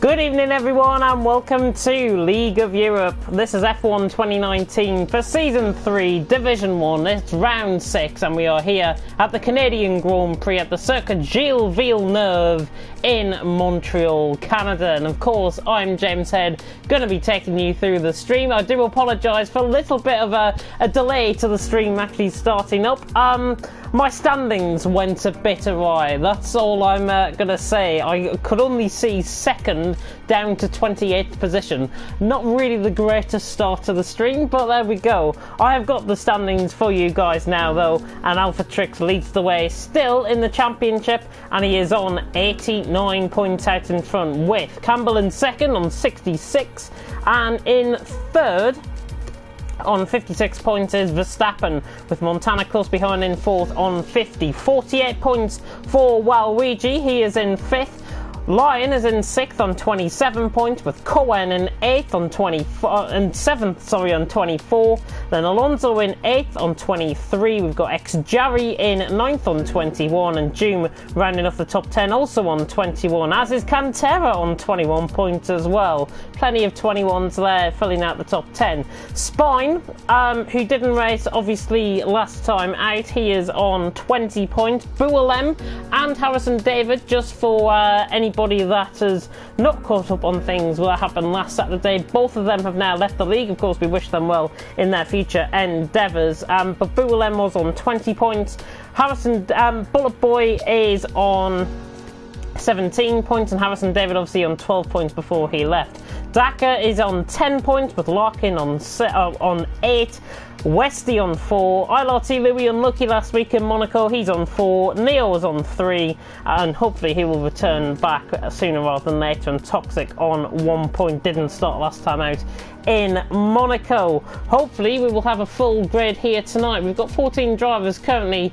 Good evening everyone and welcome to League of Europe. This is F1 2019 for Season 3, Division 1. It's Round 6 and we are here at the Canadian Grand Prix at the Circuit Gilles Villeneuve in Montreal, Canada. And of course, I'm James Head, going to be taking you through the stream. I do apologise for a little bit of a delay to the stream actually starting up. My standings went a bit awry, that's all I'm going to say. I could only see second down to 28th position. Not really the greatest start to the stream, but there we go. I have got the standings for you guys now though, and Alpha Trix leads the way still in the championship, and he is on 89 points out in front, with Campbell in second on 66, and in third on 56 points is Verstappen, with Montana close behind in fourth on 50. 48 points for Waluigi, he is in fifth. Lion is in 6th on 27 points, with Cohen in 8th on 7th on 24. Then Alonso in 8th on 23. We've got X-Jarry in 9th on 21, and Doom rounding off the top 10 also on 21, as is Cantera on 21 points as well. Plenty of 21s there filling out the top 10. Spine, who didn't race obviously last time out, he is on 20 points. Bualem and Harrison David, just for anybody that has not caught up on things that happened last Saturday, both of them have now left the league. Of course, we wish them well in their future endeavours. But Bualem was on 20 points. Harrison Bullet Boy is on 17 points, and Harrison David obviously on 12 points before he left. Daka is on 10 points, with Larkin on 8. Westy on 4. ILRT Louis unlucky last week in Monaco, he's on 4. Neo is on 3, and hopefully he will return back sooner rather than later. And Toxic on 1 point, didn't start last time out in Monaco. Hopefully we will have a full grid here tonight. We've got 14 drivers currently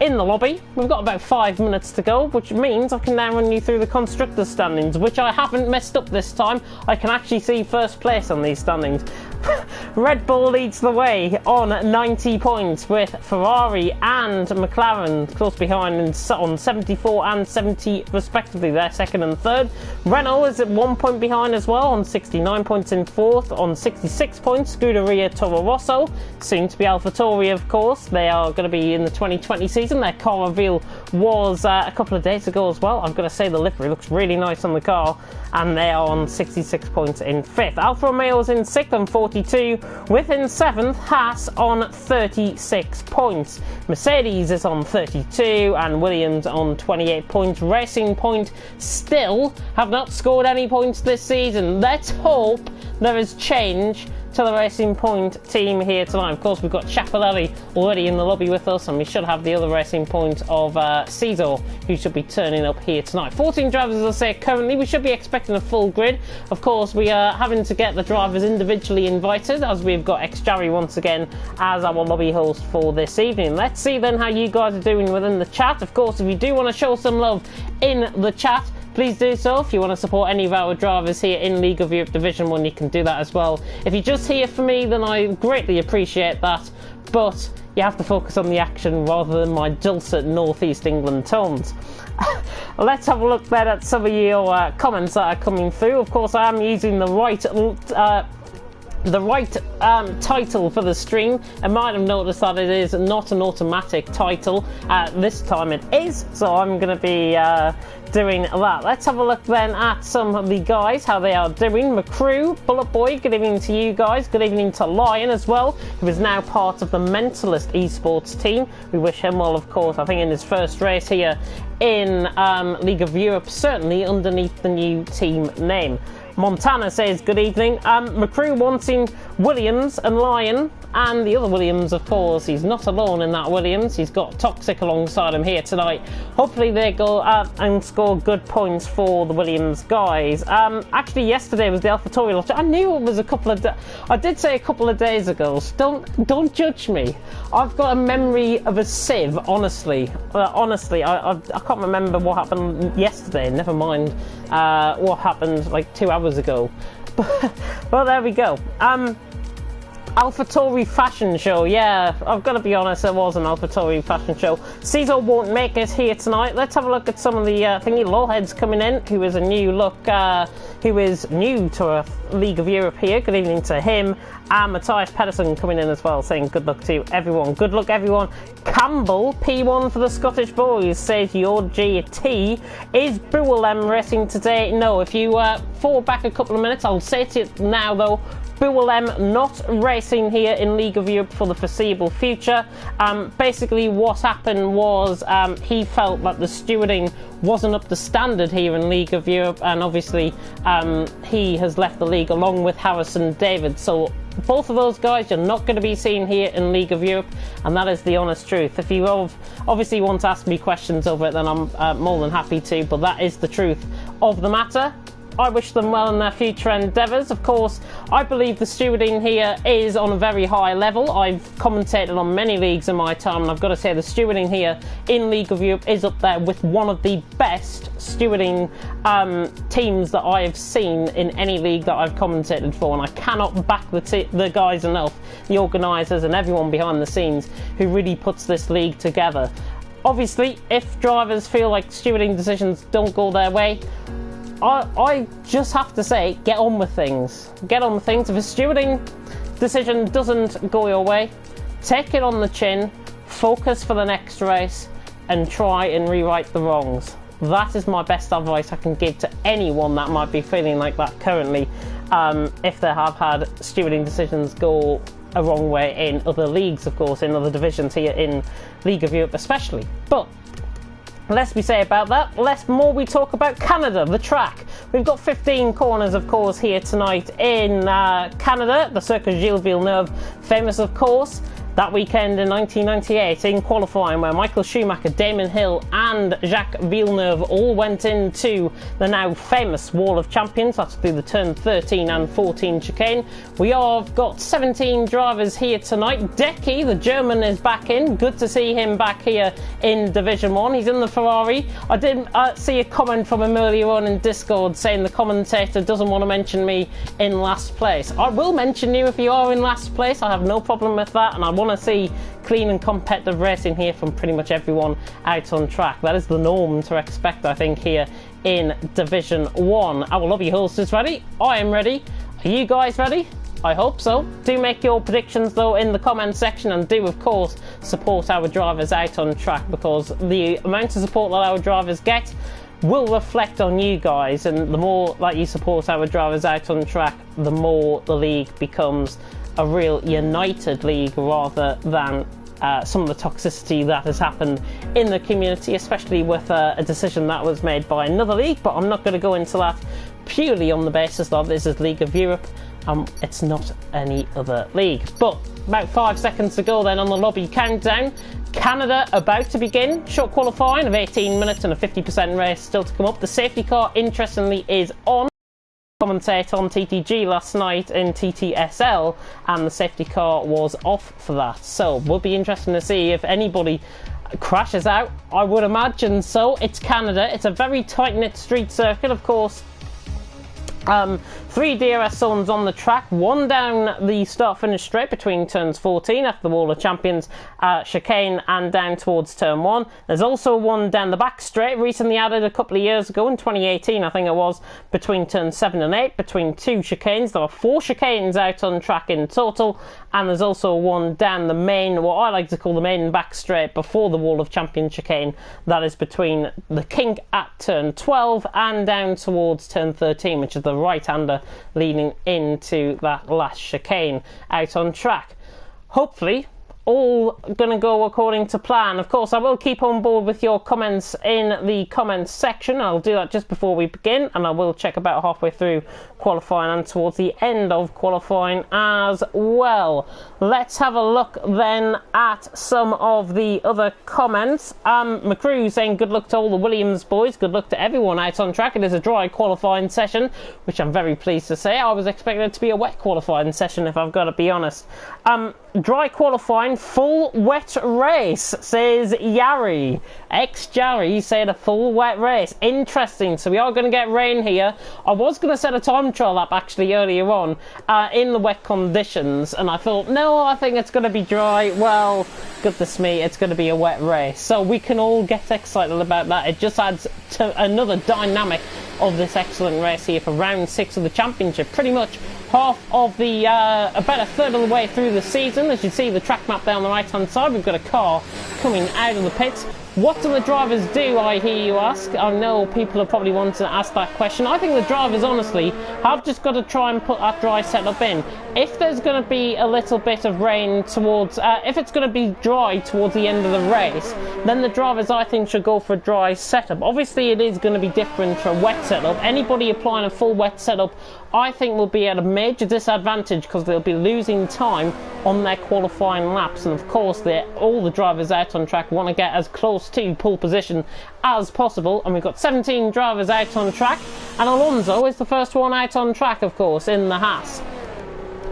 in the lobby. We've got about 5 minutes to go, which means I can now run you through the constructors standings, which I haven't messed up this time. I can actually see first place on these standings. Red Bull leads the way on 90 points, with Ferrari and McLaren close behind on 74 and 70 respectively. They're second and third. Renault is at 1 point behind as well on 69 points in fourth. On 66 points, Scuderia Toro Rosso, soon to be AlphaTauri of course. They are going to be in the 2020 season. Their car reveal was a couple of days ago as well. I've got to say the livery looks really nice on the car, and they are on 66 points in fifth. Alfa Romeo is in 6th on 42, with in 7th Haas on 36 points. Mercedes is on 32, and Williams on 28 points. Racing Point still have not scored any points this season. Let's hope there is change to the Racing Point team here tonight. Of course, we've got Chapelelli already in the lobby with us, and we should have the other Racing Point of Cesar, who should be turning up here tonight. 14 drivers, as I say, currently. We should be expecting a full grid. Of course, we are having to get the drivers individually invited, as we've got X-Jarry once again as our lobby host for this evening. Let's see then how you guys are doing within the chat. Of course, if you do want to show some love in the chat, please do so. If you want to support any of our drivers here in League of Europe Division 1, you can do that as well. If you're just here for me, then I greatly appreciate that, but you have to focus on the action rather than my dulcet northeast England tones. Let's have a look then at some of your comments that are coming through. Of course, I am using the right title for the stream. I might have noticed that it is not an automatic title. This time it is, so I'm going to be doing that. Let's have a look then at some of the guys, how they are doing. McCrew, Bullet Boy, good evening to you guys. Good evening to Lion as well, who is now part of the Mentalist esports team. We wish him well, of course, I think in his first race here in League of Europe, certainly underneath the new team name. Montana says good evening. McCrew wanting Williams and Lion, and the other Williams, of course. He's not alone in that Williams. He's got Toxic alongside him here tonight. Hopefully they go and score good points for the Williams guys. Actually, yesterday was the AlphaTauri lot. I knew it was a couple of I did say a couple of days ago. So don't judge me. I've got a memory of a sieve, honestly. Honestly, I can't remember what happened yesterday. Never mind what happened like 2 hours ago. But there we go. AlphaTauri fashion show. Yeah, I've got to be honest, it was an AlphaTauri fashion show. Cesar won't make it here tonight. Let's have a look at some of the thingy lolheads coming in, who is a new look, who is new to League of Europe here. Good evening to him. And Matthias Pedersen coming in as well, saying good luck to everyone. Good luck, everyone. Campbell, P1 for the Scottish boys, says your GT. Is Buwalem racing today? No, if you forward back a couple of minutes, I'll say to you now though, Buwalem not racing here in League of Europe for the foreseeable future. Basically what happened was he felt that the stewarding wasn't up to standard here in League of Europe, and obviously he has left the league along with Harrison David. So both of those guys you're not going to be seeing here in League of Europe, and that is the honest truth. If you obviously want to ask me questions over it, then I'm more than happy to, but that is the truth of the matter. I wish them well in their future endeavours. Of course, I believe the stewarding here is on a very high level. I've commentated on many leagues in my time, and I've got to say the stewarding here in League of Europe is up there with one of the best stewarding teams that I have seen in any league that I've commentated for, and I cannot back the guys enough, the organisers and everyone behind the scenes who really puts this league together. Obviously, if drivers feel like stewarding decisions don't go their way, I just have to say, get on with things. Get on with things. If a stewarding decision doesn't go your way, take it on the chin, focus for the next race, and try and rewrite the wrongs. That is my best advice I can give to anyone that might be feeling like that currently, if they have had stewarding decisions go a wrong way in other leagues, of course, in other divisions here in League of Europe especially. But less we say about that, less more we talk about Canada, the track. We've got 15 corners, of course, here tonight in Canada. The Circuit Gilles Villeneuve, famous, of course, that weekend in 1998 in qualifying, where Michael Schumacher, Damon Hill and Jacques Villeneuve all went into the now famous Wall of Champions. That's through the turn 13 and 14 chicane. We have got 17 drivers here tonight. Decky, the German, is back in. Good to see him back here in Division 1. He's in the Ferrari. I did see a comment from him earlier on in Discord saying the commentator doesn't want to mention me in last place. I will mention you if you are in last place. I have no problem with that, and I want to see clean and competitive racing here from pretty much everyone out on track. That is the norm to expect, I think, here in Division 1. Our lobby host is ready. I am ready. Are you guys ready? I hope so. Do make your predictions though in the comment section, and do of course support our drivers out on track, because the amount of support that our drivers get will reflect on you guys, and the more that you support our drivers out on track, the more the league becomes a real united league, rather than some of the toxicity that has happened in the community, especially with a decision that was made by another league. But I'm not going to go into that, purely on the basis that this is League of Europe. It's not any other league. But about 5 seconds to go then on the lobby countdown. Canada about to begin. Short qualifying of 18 minutes and a 50% race still to come up. The safety car, interestingly, is on. Commentate on TTG last night in TTSL, and the safety car was off for that. So will be interesting to see if anybody crashes out. I would imagine so. It's Canada. It's a very tight-knit street circuit, of course. 3 DRS zones on the track, one down the start-finish straight between turns 14 after the Wall of Champions chicane and down towards turn 1. There's also one down the back straight, recently added a couple of years ago in 2018, I think it was, between turns 7 and 8, between 2 chicanes. There are 4 chicanes out on track in total, and there's also one down the main, what I like to call the main back straight before the Wall of Champions chicane, that is between the kink at turn 12 and down towards turn 13, which is the right-hander leading into that last chicane out on track. Hopefully all going to go according to plan. Of course, I will keep on board with your comments in the comments section. I'll do that just before we begin, and I will check about halfway through qualifying and towards the end of qualifying as well. Let's have a look then at some of the other comments. McCrew saying good luck to all the Williams boys. Good luck to everyone out on track. It is a dry qualifying session, which I'm very pleased to say. I was expecting it to be a wet qualifying session, if I've got to be honest. Dry qualifying round full wet race, says Yari. Ex-Jari said a full wet race. Interesting. So we are going to get rain here. I was going to set a time trial up actually earlier on in the wet conditions, and I thought, no, I think it's going to be dry. Well, goodness me, it's going to be a wet race. So we can all get excited about that. It just adds to another dynamic of this excellent race here for round 6 of the championship. Pretty much half of the, about a third of the way through the season. As you see the track map there on the right hand side, we've got a car coming out of the pits. What do the drivers do, I hear you ask? I know people are probably wanting to ask that question. I think the drivers, honestly, have just got to try and put that dry setup in. If there's going to be a little bit of rain towards, if it's going to be dry towards the end of the race, then the drivers, I think, should go for a dry setup. Obviously, it is going to be different for a wet setup. Anybody applying a full wet setup, I think, will be at a major disadvantage because they'll be losing time on their qualifying laps. And of course, all the drivers out on track want to get as close to pole position as possible. And we've got 17 drivers out on track, and Alonso is the first one out on track, of course, in the Haas.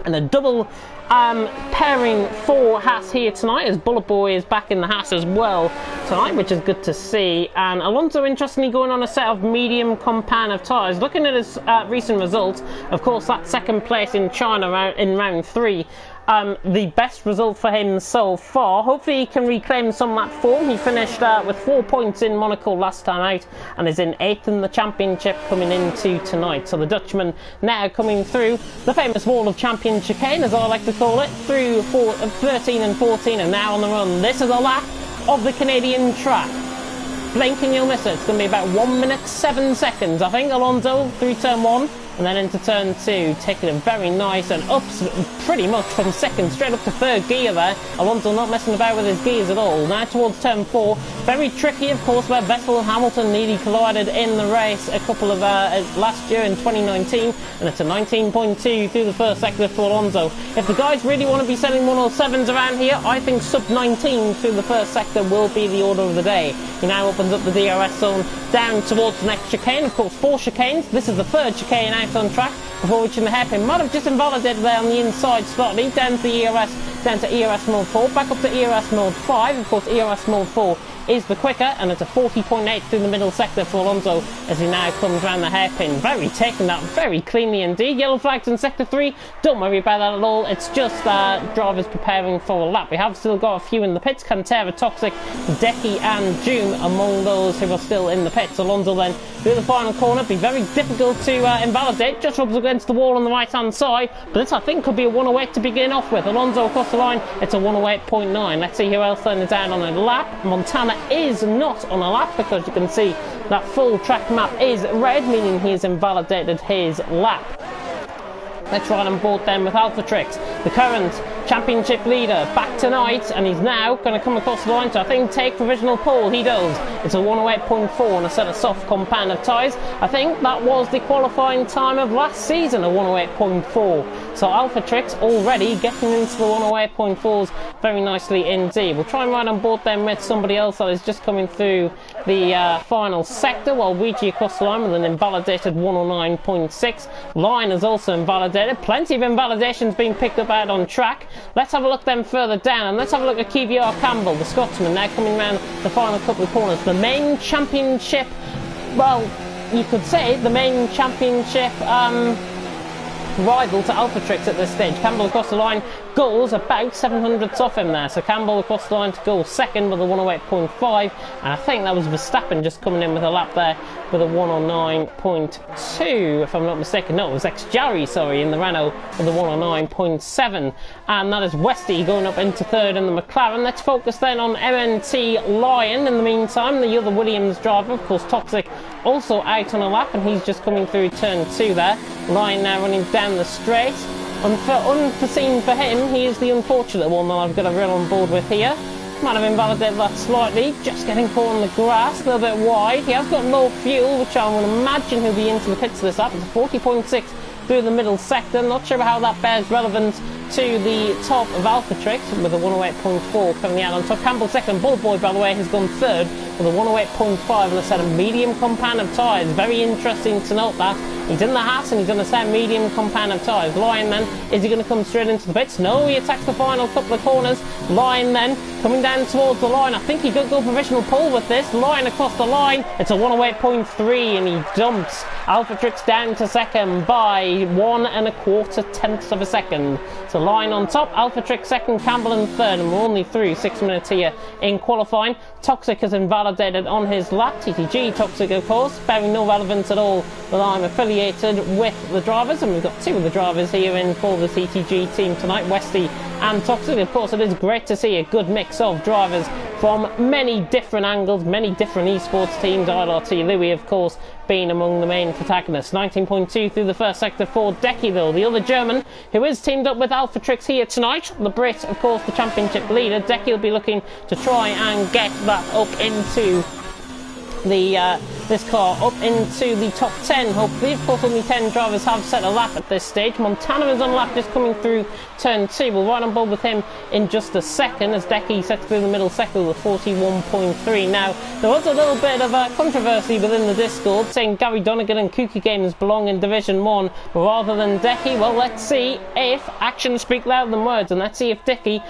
And a double pairing for Haas here tonight, as Bullet Boy is back in the Haas as well tonight, which is good to see. And Alonso, interestingly, going on a set of medium compound of tyres. Looking at his recent results, of course, that second place in China in round 3, the best result for him so far. Hopefully he can reclaim some of that form. He finished with 4 points in Monaco last time out and is in 8th in the championship coming into tonight. So the Dutchman now coming through the famous wall of champion chicane, as I like to call it, through 13 and 14 and now on the run. This is a lap of the Canadian track. Blink and you'll miss it. It's going to be about 1 minute 7 seconds, I think. Alonso through turn 1 and then into turn 2, taking it very nice and up pretty much from second straight up to third gear there. Alonso not messing about with his gears at all. Now towards turn 4, very tricky, of course, where Vettel and Hamilton nearly collided in the race a couple of last year in 2019, and it's a 19.2 through the first sector for Alonso. If the guys really want to be selling 107s around here, I think sub 19 through the first sector will be the order of the day. He now opens up the DRS zone down towards the next chicane. Of course, 4 chicanes. This is the third chicane out on track before reaching the hairpin. Might have just invalidated there on the inside slightly, down to the ERS, down to ERS mode 4, back up to ERS mode 5. Of course, ERS mode 4 is the quicker, and it's a 40.8 through the middle sector for Alonso as he now comes around the hairpin. Taking that very cleanly indeed. Yellow flags in sector 3, don't worry about that at all. It's just drivers preparing for a lap. We have still got a few in the pits. Cantera, Toxic, Decky and Doom among those who are still in the pits. Alonso then through the final corner, be very difficult to invalidate, just rubs against the wall on the right hand side, but this I think could be a 108 to begin off with. Alonso across the line, it's a 108.9. Let's see who else then is down on a lap. Montana is not on a lap because you can see that full track map is red, meaning he's invalidated his lap. Let's ride on board then with Alpha Trix, the current championship leader, back tonight, and he's now going to come across the line to, I think, take provisional pole. He does. It's a 108.4 on a set of soft compound of tyres. I think that was the qualifying time of last season, a 108.4. So Alpha Trix already getting into the 108.4s very nicely indeed. We'll try and ride on board then with somebody else that is just coming through the final sector, while Ouija across the line with an invalidated 109.6. Line is also invalidated. Plenty of invalidations being picked up out on track. Let's have a look then further down, and let's have a look at Kvyat Campbell, the Scotsman, now coming around the final couple of corners. The main championship, well, you could say the main championship rival to Alpha Trix at this stage. Campbell across the line, goals about 700ths off him there. So Campbell across the line to goal second with a 108.5, and I think that was Verstappen just coming in with a lap there with a 109.2, if I'm not mistaken. No, it was ex-Jarry, sorry, in the Renault with a 109.7, and that is Westy going up into third in the McLaren. Let's focus then on MNT Lion in the meantime, the other Williams driver, of course. Toxic also out on a lap, and he's just coming through turn 2 there. Lion now running down the straight. Unforeseen for him, he is the unfortunate one that I've got to run on board with here. Might have invalidated that slightly, just getting caught on the grass, a little bit wide. He has got low fuel, which I would imagine he'll be into the pits of this lap. It's a 40.6 through the middle sector. Not sure how that bears relevance to the top of Alpha Trix with a 108.4 coming out on top. Campbell second. Bullet Boy, by the way, has gone third with a 108.5 and a set of medium compound of tyres. Very interesting to note that. He's in the Haas and he's on a set of medium compound of tyres. Lion then, is he going to come straight into the pits? No, he attacks the final couple of corners. Lion then, coming down towards the line. I think he could go provisional pole with this. Lion across the line. It's a 108.3 and he dumps Alphatrix down to second by 1 1/4 tenths of a second. So Lion on top, Alphatrix second, Campbell in third, and we're only through 6 minutes here in qualifying. Toxic has invalidated on his lap. TTG Toxic, of course, bearing no relevance at all that I'm affiliated with the drivers, and we've got 2 of the drivers here in for the TTG team tonight, Westy and Toxic. Of course, it is great to see a good mix of drivers from many different angles, many different esports teams. ILRT Louis, of course, being among the main protagonists. 19.2 through the first sector for Decky, though, the other German who is teamed up with Alphatrix here tonight. The Brit, of course, the championship leader. Decky will be looking to try and get that up into the this car up into the top 10, hopefully. Of course, only 10 drivers have set a lap at this stage. Montana is on lap, just coming through turn 2. We'll ride on board with him in just a second as Decky sets through the middle sector with 41.3. Now, there was a little bit of a controversy within the Discord saying Gary Donegan and Kooky Games belong in Division 1 rather than Decky. Well, let's see if actions speak louder than words, and let's see if Decky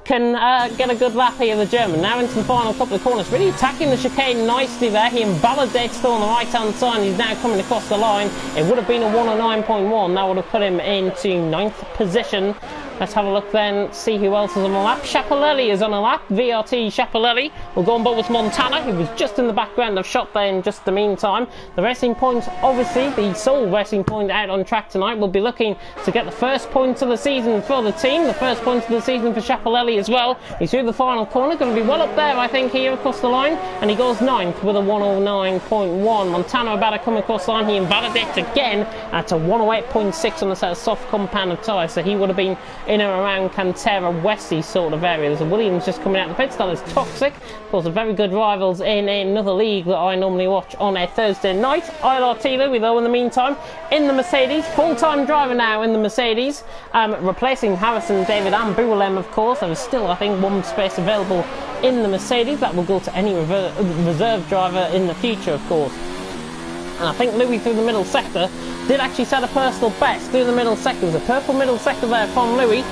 can get a good lap here, the German. Now into the final couple of corners, really attacking the chicane nicely there. He invalidates still on the right hand side. He's now coming across the line. It would have been a 109.1. That would have put him into 9th position. Let's have a look then, see who else is on a lap. Schiaparelli is on a lap. VRT Schiaparelli will go on board with Montana, who was just in the background of shot there in just the meantime. The Racing Point, obviously, the sole Racing Point out on track tonight, will be looking to get the first points of the season for the team. The first points of the season for Schiaparelli as well. He's through the final corner, going to be well up there, I think, here across the line. And he goes 9th with a 109.1. Montana about to come across the line. He invalidates again at a 108.6 on a set of soft compound of tyres. So he would have been in and around Cantera Westy sort of area. There's a Williams just coming out of the pit stop. There's Toxic, of course, very good rivals in another league that I normally watch on a Thursday night. ILRT Louis, though, in the meantime, in the Mercedes, full-time driver now in the Mercedes, replacing Harrison, David and Boualem, of course. There is still, I think, 1 space available in the Mercedes. That will go to any reserve driver in the future, of course. And I think Louis through the middle sector did actually set a personal best through the middle sector. There's a purple middle sector there from Louis,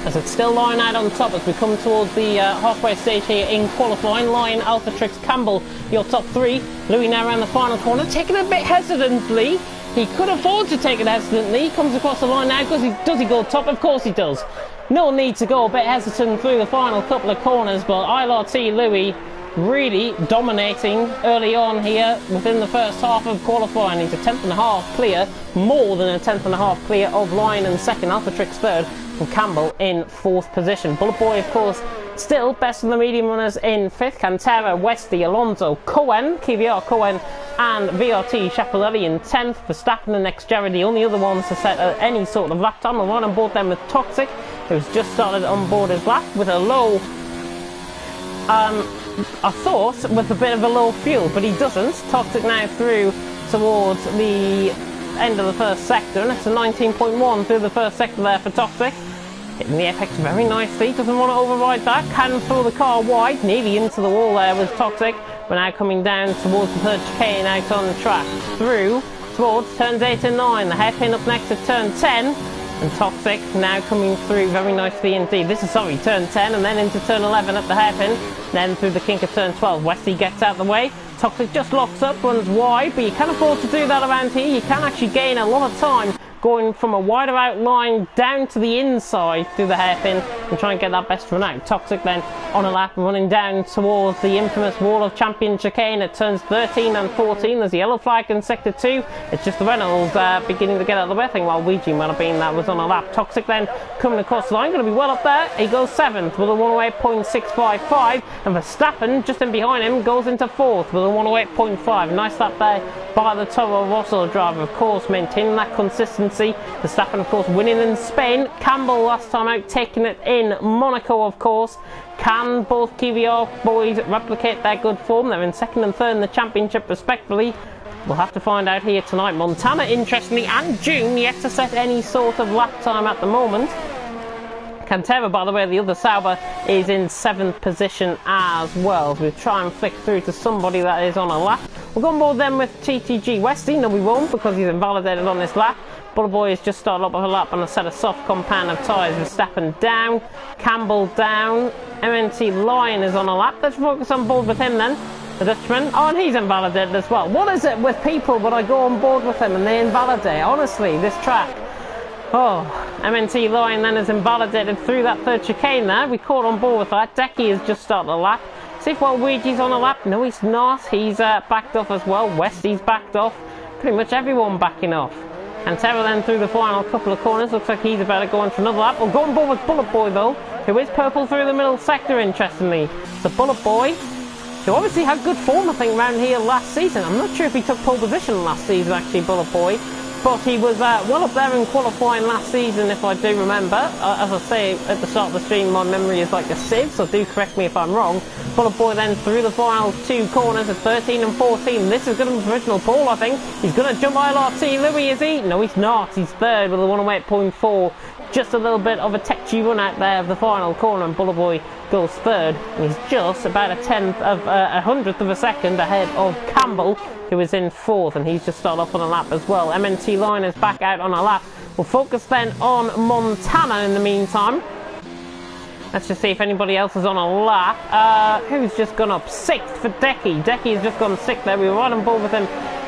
as it's still lying out on top as we come towards the halfway stage here in qualifying. Lion, Alphatrix, Campbell, your top 3. Louis now around the final corner, taking a bit hesitantly. He could afford to take it hesitantly. He comes across the line now. Does he go top? Of course he does. No need to go a bit hesitant through the final couple of corners, but ILRT Louis really dominating early on here within the first half of qualifying. He's a 10.5 clear, more than a 10.5 clear of Lion in second, Alphatrix third, and Campbell in 4th position. Bullet Boy, of course, still best of the medium runners in 5th. Cantera, Westy, Alonso, Cohen, KVR Cohen, and VRT Schiaparelli in 10th. Verstappen and Xjared, the only other ones to set any sort of lap time. We'll run on board them with Toxic, who's just started on board his lap with a low, I thought with a bit of a low fuel, but he doesn't. Toxic now through towards the end of the first sector, and it's a 19.1 through the first sector there for Toxic. Hitting the apex very nicely, doesn't want to override that, can throw the car wide, nearly into the wall there with Toxic. We're now coming down towards the third chicane out on the track, through towards turns 8 and 9, the hairpin up next to turn 10, and Toxic now coming through very nicely indeed. This is, sorry, turn 10 and then into turn 11 at the hairpin, then through the kink of turn 12. Westy gets out of the way. Toxic just locks up, runs wide, but you can afford to do that around here. You can actually gain a lot of time going from a wider outline down to the inside through the hairpin and try and get that best run out. Toxic then on a lap running down towards the infamous Wall of Champion chicane at turns 13 and 14. There's a yellow flag in sector 2. It's just the Reynolds beginning to get out of the way. I think while Ouija might have been that was on a lap. Toxic then coming across the line, going to be well up there. He goes 7th with a 108.655, and Verstappen just in behind him goes into 4th with a 108.5. Nice lap there by the Toro Rosso driver, of course, maintaining that consistency. Verstappen, of course, winning in Spain. Campbell last time out taking it in Monaco, of course. Can both KVR boys replicate their good form? They're in 2nd and 3rd in the championship respectively. We'll have to find out here tonight. Montana, interestingly, and June yet to set any sort of lap time at the moment. Cantera, by the way, the other Sauber, is in 7th position as well. So we'll try and flick through to somebody that is on a lap. We'll go on board then with TTG Westy. No, we won't, because he's invalidated on this lap. Bullet Boy has just started up with a lap on a set of soft compound of tyres. Verstappen down, Campbell down, MNT Lion is on a lap. Let's focus on board with him then, the Dutchman. Oh, and he's invalidated as well. What is it with people when I go on board with them and they invalidate? Honestly, this track. Oh, MNT Lion then is invalidated through that third chicane there. We caught on board with that. Decky has just started a lap. See if Waluigi's on a lap. No, he's not. He's backed off as well. Westy's backed off. Pretty much everyone backing off. And Terra then through the final couple of corners. Looks like he's about to go on for another lap. We'll go on board with Bullet Boy though, who is purple through the middle sector, interestingly. So Bullet Boy, who obviously had good form, I think, around here last season. I'm not sure if he took pole position last season, actually, Bullet Boy. But he was well up there in qualifying last season, if I do remember. As I say at the start of the stream, my memory is like a sieve, so do correct me if I'm wrong. Bullet Boy then through the final two corners at 13 and 14. This is going to be provisional pole, I think. He's going to jump ILRT. Louis, is he? No, he's not. He's third with a 108.4. Just a little bit of a techy run out there of the final corner, and Bullet Boy goes third, and he's just about a hundredth of a second ahead of Campbell, who is in fourth, and he's just started off on a lap as well. MNT Line is back out on a lap. We'll focus then on Montana in the meantime. Let's just see if anybody else is on a lap. Who's just gone up? Sixth for Decky. Decky has just gone sixth there. We were right on board with him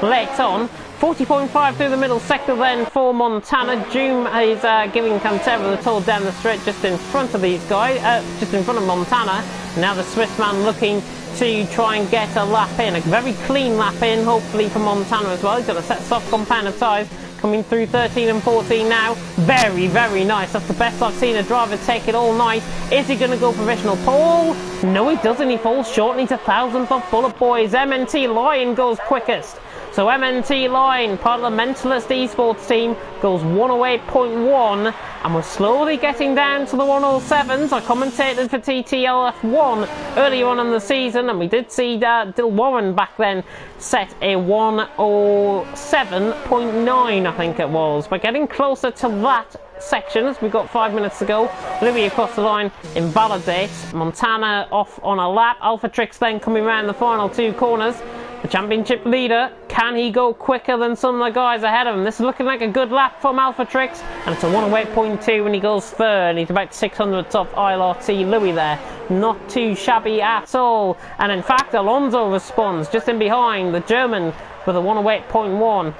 late on. 40.5 through the middle sector then for Montana. Doom is giving Cantera the toll down the straight just in front of these guys, just in front of Montana. Now the Swiss man looking to try and get a lap in, a very clean lap in, hopefully for Montana as well. He's got a set soft compound of tyres coming through 13 and 14 now. Very, very nice. That's the best I've seen a driver take it all night. Is he going to go provisional pole? No, he doesn't. He falls short and he's 1,000th off Bullet Boys. MNT Lion goes quickest. So MNT Line, part of the Mentalist Esports team, goes 108.1, and we're slowly getting down to the 107s. I commentated for TTLF1 earlier on in the season, and we did see Dill Warren back then set a 107.9, I think it was. We're getting closer to that section as we've got 5 minutes to go. Louis across the line invalidates. Montana off on a lap. Alphatrix then coming around the final two corners. The championship leader, can he go quicker than some of the guys ahead of him? This is looking like a good lap from Alphatrix, and it's a 108.2 when he goes third. He's about 600 top ILRT Louis there. Not too shabby at all. And in fact, Alonso responds just in behind, the German, with a 108.1.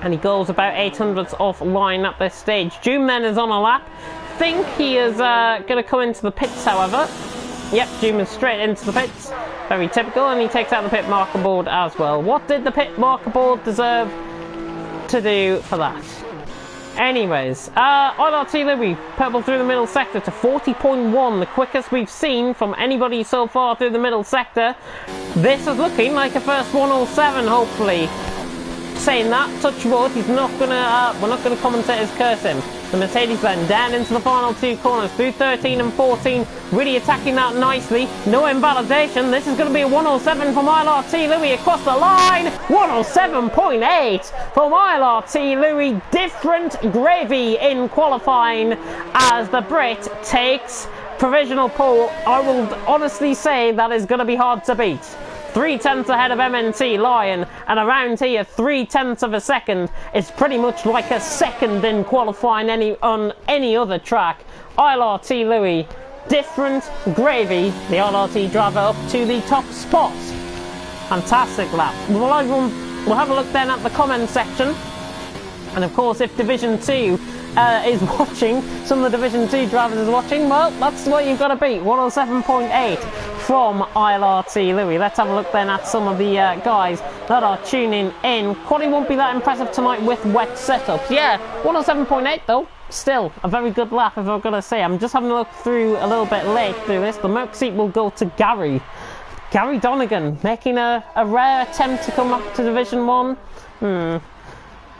And he goes about 800ths off line at this stage. Doom then is on a lap. Think he is going to come into the pits, however. Yep, Doom is straight into the pits. Very typical, and he takes out the pit marker board as well. What did the pit marker board deserve to do for that? Anyways, ILRT Louis, purple through the middle sector to 40.1, the quickest we've seen from anybody so far through the middle sector. This is looking like a first 107, hopefully. Saying that, touch wood, he's not gonna, we're not gonna commentate his curse him. The Mercedes then down into the final two corners through 13 and 14, really attacking that nicely. No invalidation. This is going to be a 107 from ILRT Louis across the line. 107.8 from ILRT Louis. Different gravy in qualifying as the Brit takes provisional pole. I will honestly say that is going to be hard to beat. 3/10 ahead of MNT Lion, and around here 3/10 of a second is pretty much like a second in qualifying on any other track. ILRT Louis, different gravy. The ILRT driver up to the top spot. Fantastic lap. We'll have a look then at the comment section, and of course if Division 2 is watching, some of the Division 2 drivers is watching, well, that's what you've got to beat. 107.8 from ILRT Louis. Let's have a look then at some of the guys that are tuning in. Quali won't be that impressive tonight with wet setups. Yeah, 107.8 though. Still a very good lap, if I've got to say. I'm just having a look through a little bit late through this. The Merc seat will go to Gary Donegan, making a rare attempt to come up to Division 1.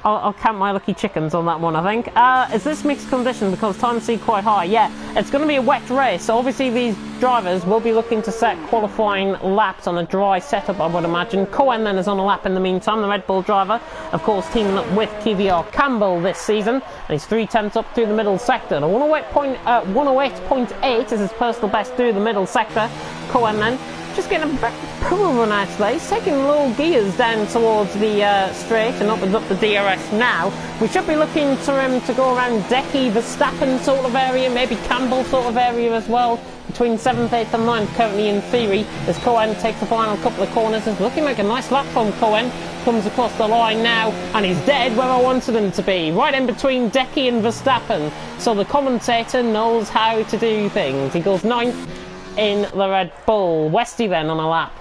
I'll count my lucky chickens on that one, I think. Is this mixed condition because time seemed quite high? Yeah, it's going to be a wet race, so obviously these drivers will be looking to set qualifying laps on a dry setup, I would imagine. Cohen then is on a lap in the meantime, the Red Bull driver, of course teaming up with KVR Campbell this season, and he's 3/10 up through the middle sector. The 108.8 is his personal best through the middle sector. Cohen then just getting a bit poor run actually. He's taking low gears down towards the straight and opens up the DRS now. We should be looking for him to go around Decky, Verstappen sort of area, maybe Campbell sort of area as well. Between 7th, 8th and 9th currently in theory as Cohen takes the final couple of corners. It's looking like a nice lap from Cohen. Comes across the line now and he's dead where I wanted him to be. Right in between Decky and Verstappen. So the commentator knows how to do things. He goes 9th in the Red Bull. Westy then on a lap.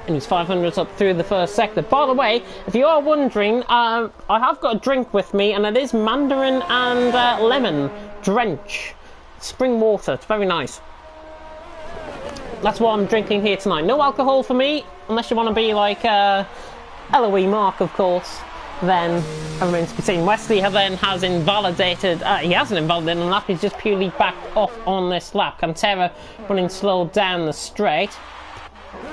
And he's 500s up through the first sector. By the way, if you are wondering, I have got a drink with me and it is mandarin and lemon drench. Spring water, it's very nice. That's what I'm drinking here tonight. No alcohol for me, unless you want to be like Eloise Mark, of course. Then it remains to be seen. Wesley then has invalidated, he hasn't invalidated on lap, he's just purely backed off on this lap. Cantera running slow down the straight.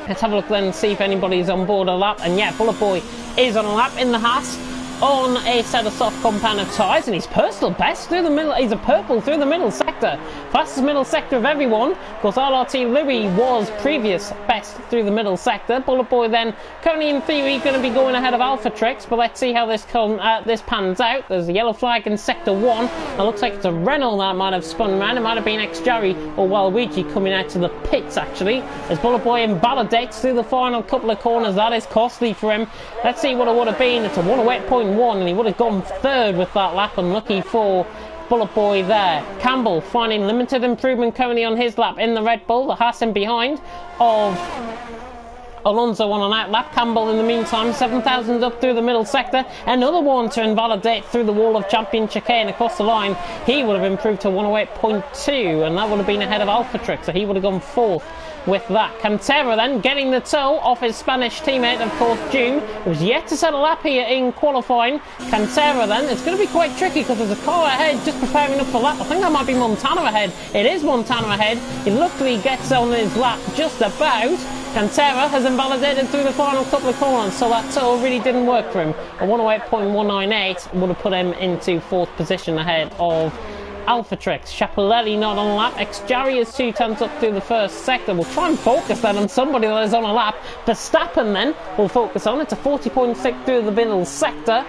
Let's have a look then and see if anybody's on board a lap. And yeah, Bullet Boy is on a lap in the Haas on a set of soft compound of tyres, and he's personal best through the middle. He's a purple through the middle sector, fastest middle sector of everyone. Of course, RRT Louis was previous best through the middle sector. Bullet Boy then currently in theory going to be going ahead of Alpha Tricks, but let's see how this pans out. There's a yellow flag in sector 1. It looks like it's a Renault that might have spun around. It might have been X-Jarry or Waluigi coming out to the pits actually, as Bullet Boy invalidates through the final couple of corners. That is costly for him. Let's see what it would have been. It's a 108.1 and he would have gone third with that lap. Unlucky for Bullet Boy there. Campbell finding limited improvement currently on his lap in the Red Bull. The Haas in behind of Alonso on an out lap. Campbell in the meantime 7,000 up through the middle sector. Another one to invalidate through the wall of champion chicane across the line. He would have improved to 108.2 and that would have been ahead of Alpha Trick, so he would have gone fourth with that. Cantera then getting the toe off his Spanish teammate, of course, June, who's yet to set a lap here in qualifying. Cantera then, it's going to be quite tricky because there's a car ahead just preparing up for lap. I think that might be Montana ahead. It is Montana ahead. He luckily gets on his lap just about. Cantera has invalidated through the final couple of corners, so that toe really didn't work for him. A 108.198 would have put him into fourth position ahead of Alpha Tricks. Chapelelli not on a lap. X-Jarry is 2/10 up through the first sector. We'll try and focus then on somebody that is on a lap. Verstappen then we'll focus on. It's a 40.6 through the middle sector.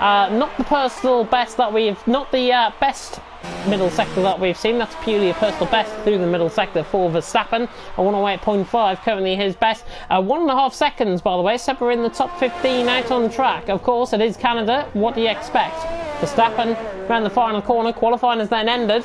Not the personal best that we've, not the best middle sector that we've seen. That's purely a personal best through the middle sector for Verstappen. A 108.5 currently his best. 1.5 seconds, by the way, separating the top 15 out on track. Of course, it is Canada. What do you expect? Verstappen around the final corner. Qualifying has then ended.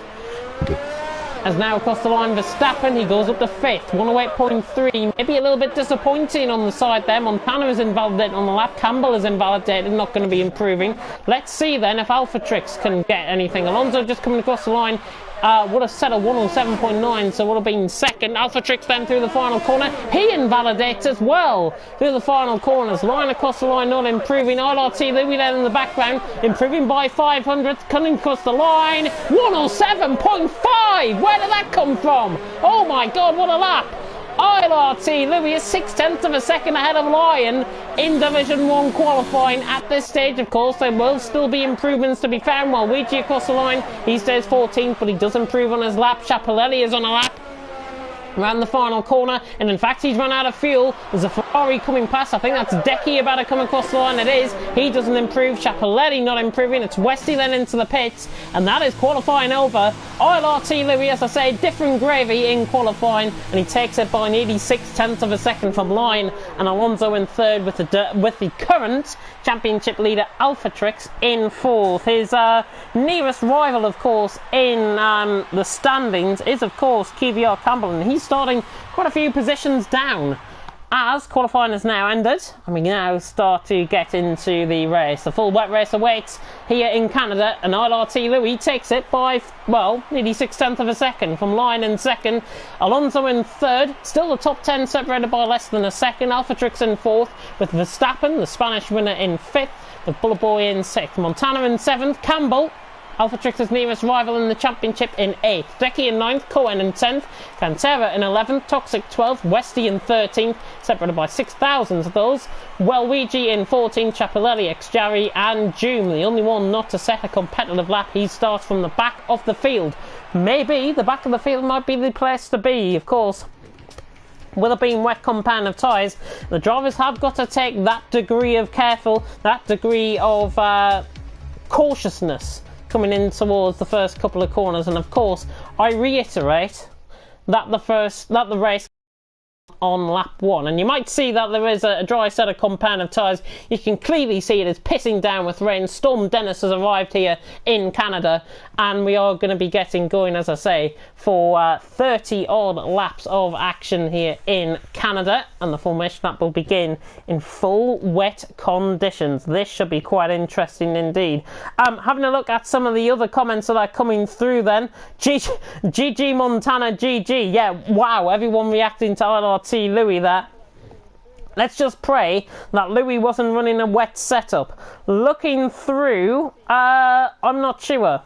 As now across the line, Verstappen, he goes up to 5th, 108.3. Maybe a little bit disappointing on the side there. Montana is invalidated on the lap. Campbell is invalidated, not going to be improving. Let's see then if Alpha Tricks can get anything. Alonso just coming across the line. Would have set a 107.9, so would have been second. Alpha Tricks then through the final corner. He invalidates as well through the final corners. Line across the line, not improving. RRT Louis then in the background, improving by 500. Coming across the line, 107.5. Where did that come from? Oh my God, what a lap! ILRT Louis is 6/10 of a second ahead of Lion in Division 1 qualifying at this stage. Of course, there will still be improvements to be found. While Luigi across the line, he stays 14th, but he does improve on his lap. Chapelelli is on a lap around the final corner, and in fact he's run out of fuel. There's a Ferrari coming past. I think that's Decky about to come across the line. It is. He doesn't improve. Chapelelli not improving. It's Westy then into the pits, and that is qualifying over. ILRT Louis, as I say, different gravy in qualifying, and he takes it by nearly 6/10 of a second from line. And Alonso in third with the current championship leader Alpha Tricks in fourth. His nearest rival, of course, in the standings is, of course, KVR Campbell, and he's starting quite a few positions down. As qualifying has now ended, and we now start to get into the race. The full wet race awaits here in Canada, and ILRT Louis takes it by, well, nearly 6/10 of a second from line in second. Alonso in third, still the top 10 separated by less than a second. Alpha Tricks in fourth, with Verstappen, the Spanish winner, in fifth. with Bullet Boy in 6th, Montana in 7th, Campbell, Alpha Trix's nearest rival in the championship, in 8th, Decky in 9th, Cohen in 10th, Cantera in 11th, Toxic 12th, Westy in 13th, separated by 6 thousandths of those, Waluigi in 14th, Chapelelli, X-Jarry and Joom, the only one not to set a competitive lap. He starts from the back of the field. Maybe the back of the field might be the place to be, of course. With it being wet compound of tyres, the drivers have got to take that degree of that degree of cautiousness coming in towards the first couple of corners. And of course, I reiterate that the race on lap 1, and you might see that there is a dry set of compound of tyres. You can clearly see it is pissing down with rain. Storm Dennis has arrived here in Canada, and we are going to be getting going, as I say, for 30 odd laps of action here in Canada, and the formation lap will begin in full wet conditions. This should be quite interesting indeed. Having a look at some of the other comments that are coming through then. GG Montana, GG. Yeah, wow, everyone reacting to LRT Louis there. Let's just pray that Louis wasn't running a wet setup. Looking through, I'm not sure.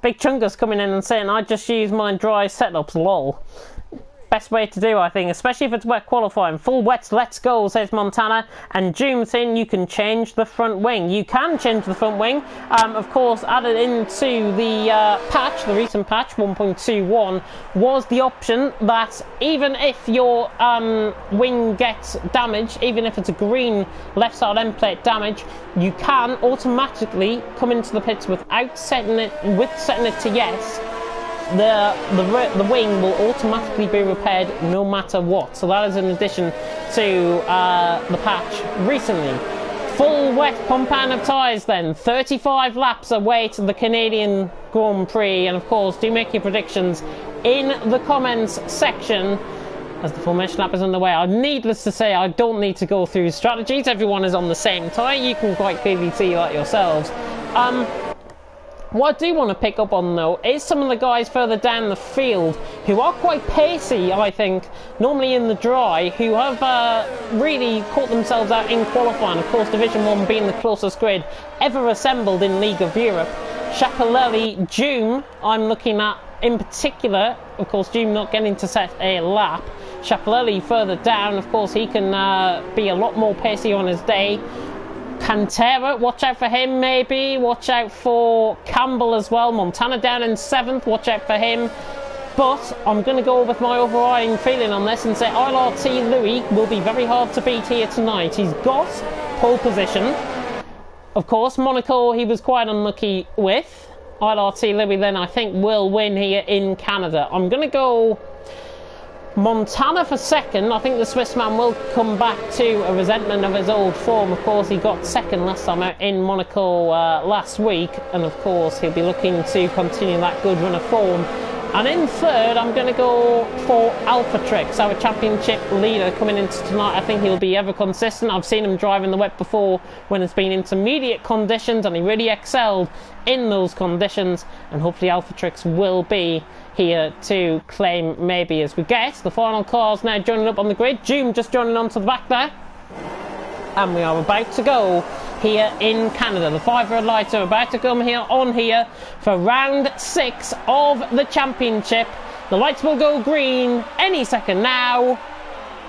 Big Chungus coming in and saying, I just use my dry setups, lol. Best way to do, I think, especially if it's wet qualifying. Full wets, let's go, says Montana. And Joom saying you can change the front wing. You can change the front wing. Of course, added into the patch, the recent patch 1.21, was the option that even if your wing gets damaged, even if it's a green left side end plate damage, you can automatically come into the pits without setting it to yes. The wing will automatically be repaired no matter what. So that is in addition to the patch recently. Full wet compound of tyres then. 35 laps away to the Canadian Grand Prix. And of course, do make your predictions in the comments section as the formation lap is underway. Needless to say, I don't need to go through strategies. Everyone is on the same tyre. You can quite clearly see that yourselves. What I do want to pick up on, though, is some of the guys further down the field who are quite pacey, I think, normally in the dry, who have really caught themselves out in qualifying. Of course, Division 1 being the closest grid ever assembled in League of Europe. Chapelelli, Joom, I'm looking at in particular. Of course, Joom not getting to set a lap. Chapelelli further down, of course, he can be a lot more pacey on his day. Cantera, watch out for him maybe. Watch out for Campbell as well. Montana down in 7th, watch out for him. But I'm going to go with my overriding feeling on this and say LRT Louis will be very hard to beat here tonight. He's got pole position. Of course, Monaco he was quite unlucky with. LRT Louis then I think will win here in Canada. I'm going to go Montana for second. I think the Swiss man will come back to a resentment of his old form. Of course, he got second last time out in Monaco last week, and of course he'll be looking to continue that good run of form. And in third, I'm going to go for Alphatrix, our championship leader coming into tonight. I think he'll be ever consistent. I've seen him drive in the wet before when it's been intermediate conditions, and he really excelled in those conditions. And hopefully Alphatrix will be here to claim maybe as we get the final cars now joining up on the grid. Joom just joining onto the back there. And we are about to go here in Canada. The 5 red lights are about to come here for round 6 of the championship. The lights will go green any second now.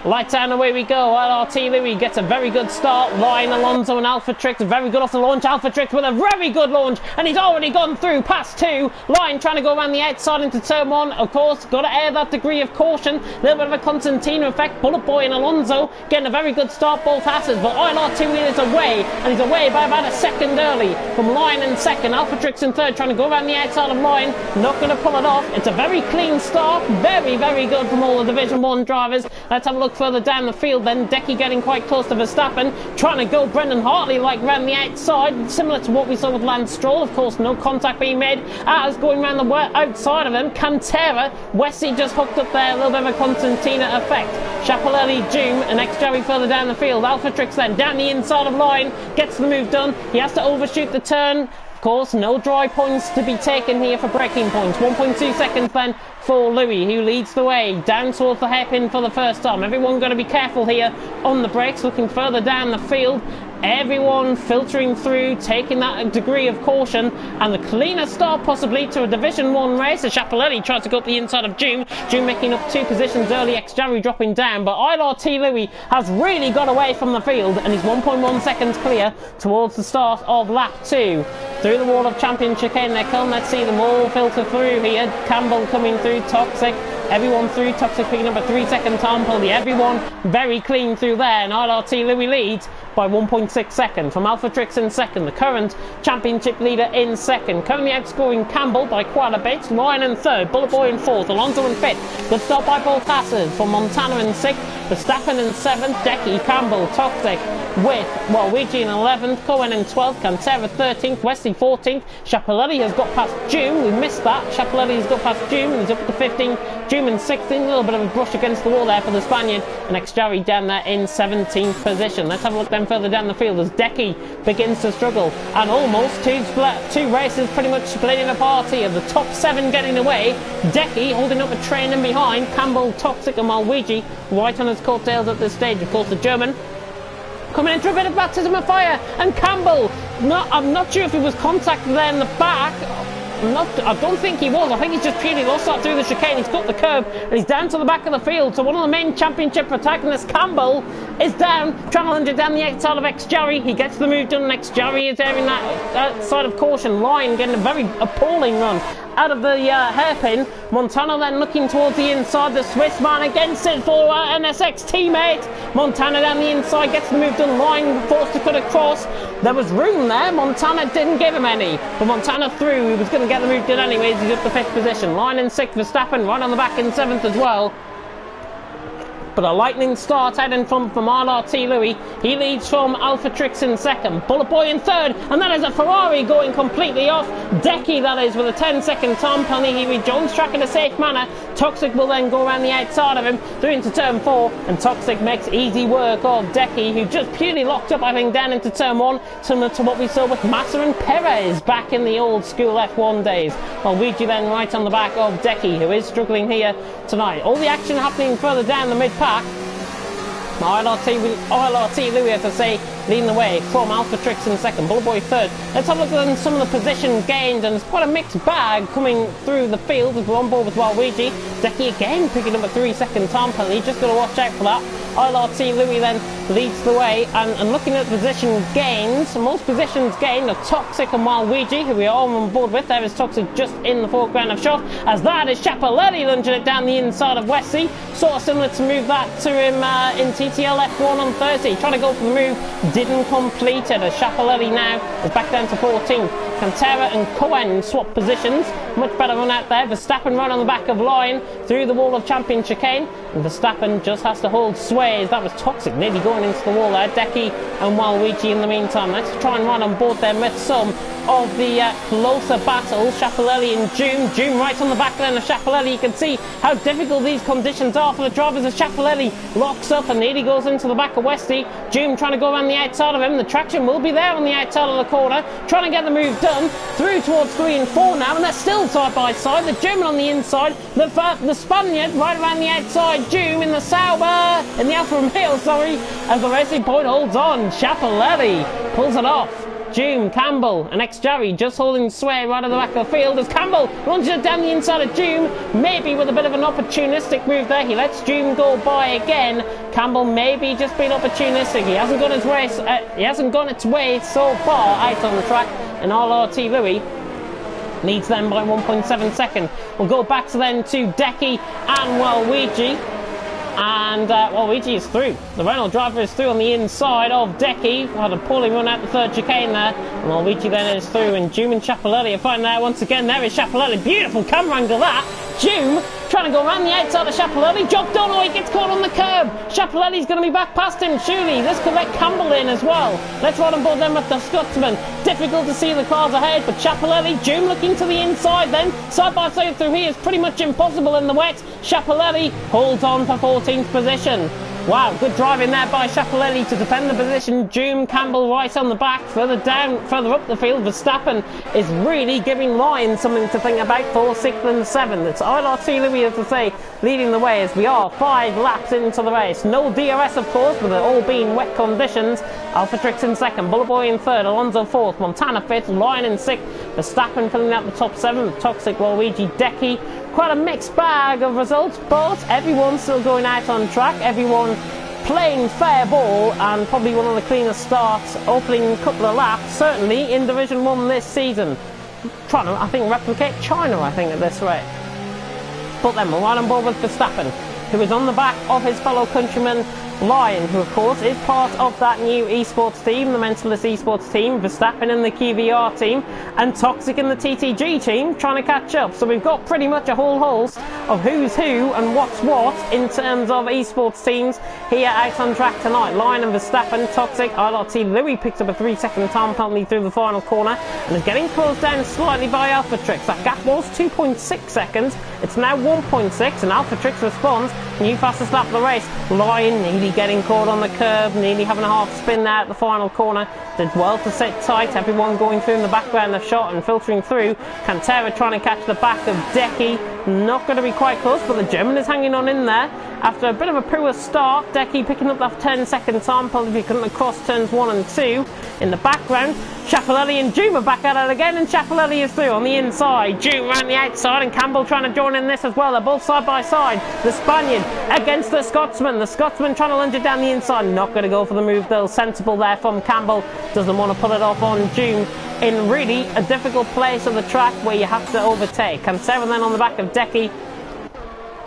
Lights down, away we go. LRT Louis gets a very good start. Ryan Alonso and Alphatrix very good off the launch. Alphatrix with a very good launch, and he's already gone through past 2. Ryan trying to go around the outside into turn 1. Of course, got to air that degree of caution. A little bit of a Constantino effect. Bullet Boy and Alonso getting a very good start, both asses. But LRT is away, and he's away by about a second early from Ryan in second. Alphatrix in third, trying to go around the outside of Ryan. Not going to pull it off. It's a very clean start. Very, very good from all the Division 1 drivers. Let's have a look further down the field then. Decky getting quite close to Verstappen, trying to go Brendan Hartley like round the outside, similar to what we saw with Lance Stroll. Of course, no contact being made as going round the outside of him. Cantera, Wesley just hooked up there, a little bit of a Constantina effect. Chapelelli, Joom and X-Jarry further down the field. Alphatrix then down the inside of line, gets the move done. He has to overshoot the turn. Of course, no dry points to be taken here for braking points. 1.2 seconds then for Louis, who leads the way down towards the hairpin for the first time. Everyone got to be careful here on the brakes, looking further down the field. Everyone filtering through, taking that degree of caution, and the cleanest start possibly to a Division 1 race as Schiaparelli tries to go up the inside of Doom. Doom making up 2 positions early, Xjarry dropping down, but ILRT Louis has really got away from the field and he's 1.1 seconds clear towards the start of lap 2. Through the wall of Champion Chicane they come, let's see them all filter through here. Campbell coming through, Toxic, everyone through, Toxic picking up a 3-second time penalty, everyone very clean through there, and ILRT Louis leads by 1.6 seconds. From Alpha Trix in second, the current championship leader in second, currently outscoring Campbell by quite a bit. Ryan in third, Bullet Boy in fourth, Alonso in fifth. Good start by Bottas's. For Montana in sixth, Verstappen in seventh, Decky, Campbell, Toxic with Waluigi in 11th, Cohen in 12th, Cantera 13th, Wesley 14th. Schiaparelli has got past Doom, we missed that. Schiaparelli has got past Doom, he's up to 15th. Doom in 16th, a little bit of a brush against the wall there for the Spaniard, and Xjarry down there in 17th position. Let's have a look then further down the field as Decky begins to struggle, and almost two races pretty much splitting apart here. The top 7 getting away, Decky holding up a train in behind, Campbell, Toxic and Waluigi right on his coattails at this stage. Of course the German coming into a bit of baptism of fire, and Campbell, I'm not sure if he was contacted there in the back. I don't think he was. I think he's just purely lost that through the chicane. He's got the curb and he's down to the back of the field. So one of the main championship protagonists, Campbell, is down, trying to lunge it down the outside of Xjarry. He gets the move done, and Xjarry is there in that side of caution line, getting a very appalling run out of the hairpin. Montana then looking towards the inside, the Swiss man against it for NSX teammate. Montana down the inside, gets the move done, line forced to cut across. There was room there, Montana didn't give him any, but Montana through, he was going to get the move done anyways. He's up to 5th position, line in 6th, Verstappen right on the back in 7th as well. But a lightning start out in front from ILRT Louis. He leads from Alpha Trix in second, Bullet Boy in third, and that is a Ferrari going completely off. Decky, that is, with a 10-second time penalty. He rejoins track in a safe manner. Toxic will then go around the outside of him through into turn 4, and Toxic makes easy work of Decky, who just purely locked up, I think, down into turn 1, similar to what we saw with Massa and Perez back in the old school F1 days. Luigi then right on the back of Decky, who is struggling here tonight. All the action happening further down the mid-pack. ILRT Louis, as I say, leading the way from Alpha Trix in second, Bullet Boy third. Let's have a look at some of the position gained, and it's quite a mixed bag coming through the field as we're on board with Waluigi. Decky again picking up a 3-second time penalty, just got to watch out for that. ILRT Louis then leads the way, and looking at position gains, most positions gained are Toxic and Waluigi, who we are on board with. There is Toxic just in the foreground of shot, as that is Schiaparelli lunging it down the inside of Wesley, sort of similar to move that to him in TTL F1 on Thursday, trying to go for the move, didn't complete it, as Schiaparelli now is back down to 14th. Cantera and Cohen swap positions, much better run out there. Verstappen right on the back of line through the wall of Champion Chicane, and Verstappen just has to hold sway, as that was Toxic nearly going into the wall there. Decky and Waluigi in the meantime. Let's try and run on board them with some of the closer battles. Schiaparelli and Doom right on the back then of Schiaparelli. You can see how difficult these conditions are for the drivers as Schiaparelli locks up and nearly goes into the back of Westy. Doom trying to go around the outside of him. The traction will be there on the outside of the corner, trying to get the move done through towards 3 and 4 now, and they're still side by side. The German on the inside, the Spaniard right around the outside, Doom in the Sauber, in the Alfa Romeo, sorry, as the racing point holds on. Schiaparelli pulls it off. Doom, Campbell and Xjarry just holding sway right at the back of the field as Campbell launches it down the inside of Doom, maybe with a bit of an opportunistic move there. He lets Doom go by again. Campbell maybe just being opportunistic. He hasn't gone its way so far out on the track, and ILRT Louis leads them by 1.7 seconds. We'll go back to Decky and Waluigi. And Waluigi is through. The Renault driver is through on the inside of Decky. Had a poorly run out the third chicane there. And Waluigi then is through, and Doom and Schiaparelli are fighting there once again. There is Schiaparelli. Beautiful camera angle that. Doom trying to go around the outside of Schiaparelli. Job done, or he gets caught on the curb. Schiaparelli's going to be back past him, surely. This could let Campbell in as well. Let's run on board then with the Scotsman. Difficult to see the cars ahead, but Schiaparelli, Doom looking to the inside then. Side by side through here is pretty much impossible in the wet. Schiaparelli holds on for 14th position. Wow, good driving there by Schiaparelli to defend the position. Doom, Campbell right on the back. Further down, further up the field, Verstappen is really giving Lyon something to think about for 6th and 7th. It's IRT Louis, as I say, leading the way as we are 5 laps into the race. No DRS, of course, with it all being wet conditions. Alpha Trix in 2nd, Bullet Boy in 3rd, Alonso 4th, Montana 5th, Lyon in 6th, Verstappen filling out the top 7 with Toxic, Waluigi, Decky. Quite a mixed bag of results, but everyone's still going out on track. Everyone playing fair ball, and probably one of the cleanest starts opening couple of laps, certainly in Division 1 this season. Trying to, I think, replicate China, I think, at this rate. But then we're right on board with Verstappen, who is on the back of his fellow countryman Lyon, who of course is part of that new esports team, the Mentalist esports team, Verstappen in the QVR team, and Toxic in the TTG team, trying to catch up. So we've got pretty much a whole host of who's who and what's what in terms of esports teams here out on track tonight. Lyon and Verstappen, Toxic, IRT Louis picks up a 3-second time penalty through the final corner and is getting closed down slightly by Alpha Trix. That gap was 2.6 seconds, it's now 1.6, and Alpha Trix responds, new fastest lap of the race. Lyon nearly getting caught on the curb, nearly having a half spin there at the final corner. Did well to sit tight, everyone going through in the background of shot and filtering through. Cantera trying to catch the back of Decky, not going to be quite close, but the German is hanging on in there. After a bit of a poor start, Decky picking up that 10-second time penalty, couldn't across turns 1 and 2. In the background, Schiaparelli and Doom are back at it again, and Schiaparelli is through on the inside. Doom around the outside, and Campbell trying to join in this as well. They're both side by side. The Spaniard against the Scotsman. The Scotsman trying to lunge it down the inside. Not going to go for the move though. Sensible there from Campbell. Doesn't want to pull it off on Doom in really a difficult place of the track where you have to overtake. Cantera then on the back of Decky.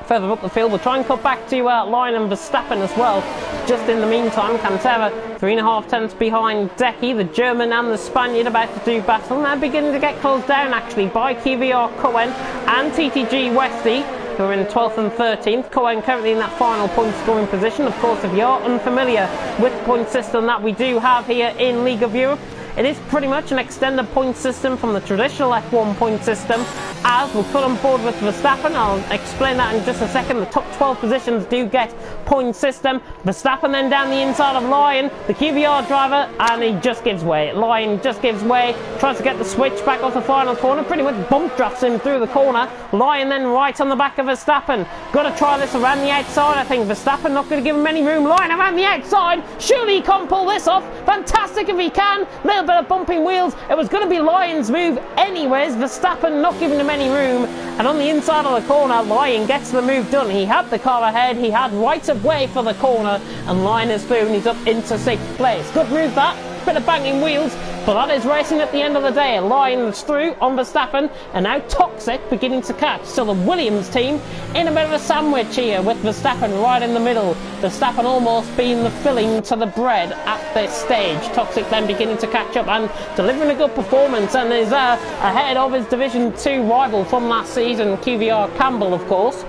Further up the field, we'll try and cut back to Lyon and Verstappen as well. Just in the meantime, Cantera 3.5 tenths behind Decky, the German and the Spaniard about to do battle. Now beginning to get closed down actually by QVR Cohen and TTG Westy, who are in 12th and 13th. Cohen currently in that final point scoring position. Of course, if you're unfamiliar with the point system that we do have here in League of Europe, it is pretty much an extended point system from the traditional F1 point system. As we'll put on board with Verstappen, I'll explain that in just a second. The top 12 positions do get point system. Verstappen then down the inside of Lyon, the QVR driver, and he just gives way. Lyon just gives way, tries to get the switch back off the final corner, pretty much bump drafts him through the corner. Lyon then right on the back of Verstappen. Got to try this around the outside, I think. Verstappen not going to give him any room. Lyon around the outside, surely he can't pull this off. Fantastic if he can. Little bit of bumping wheels. It was going to be Lyon's move anyways. Verstappen not giving him any room, and on the inside of the corner, Lyon gets the move done. He had the car ahead, he had right of way for the corner, and Lyon is through and he's up into 6th place. Good move that. Bit of banging wheels, but that is racing at the end of the day. Lyon is through on Verstappen, and now Toxic beginning to catch. So the Williams team in a bit of a sandwich here with Verstappen right in the middle. Verstappen almost being the filling to the bread at this stage. Toxic then beginning to catch up and delivering a good performance, and is ahead of his Division 2 rival from last season, QVR Campbell, of course.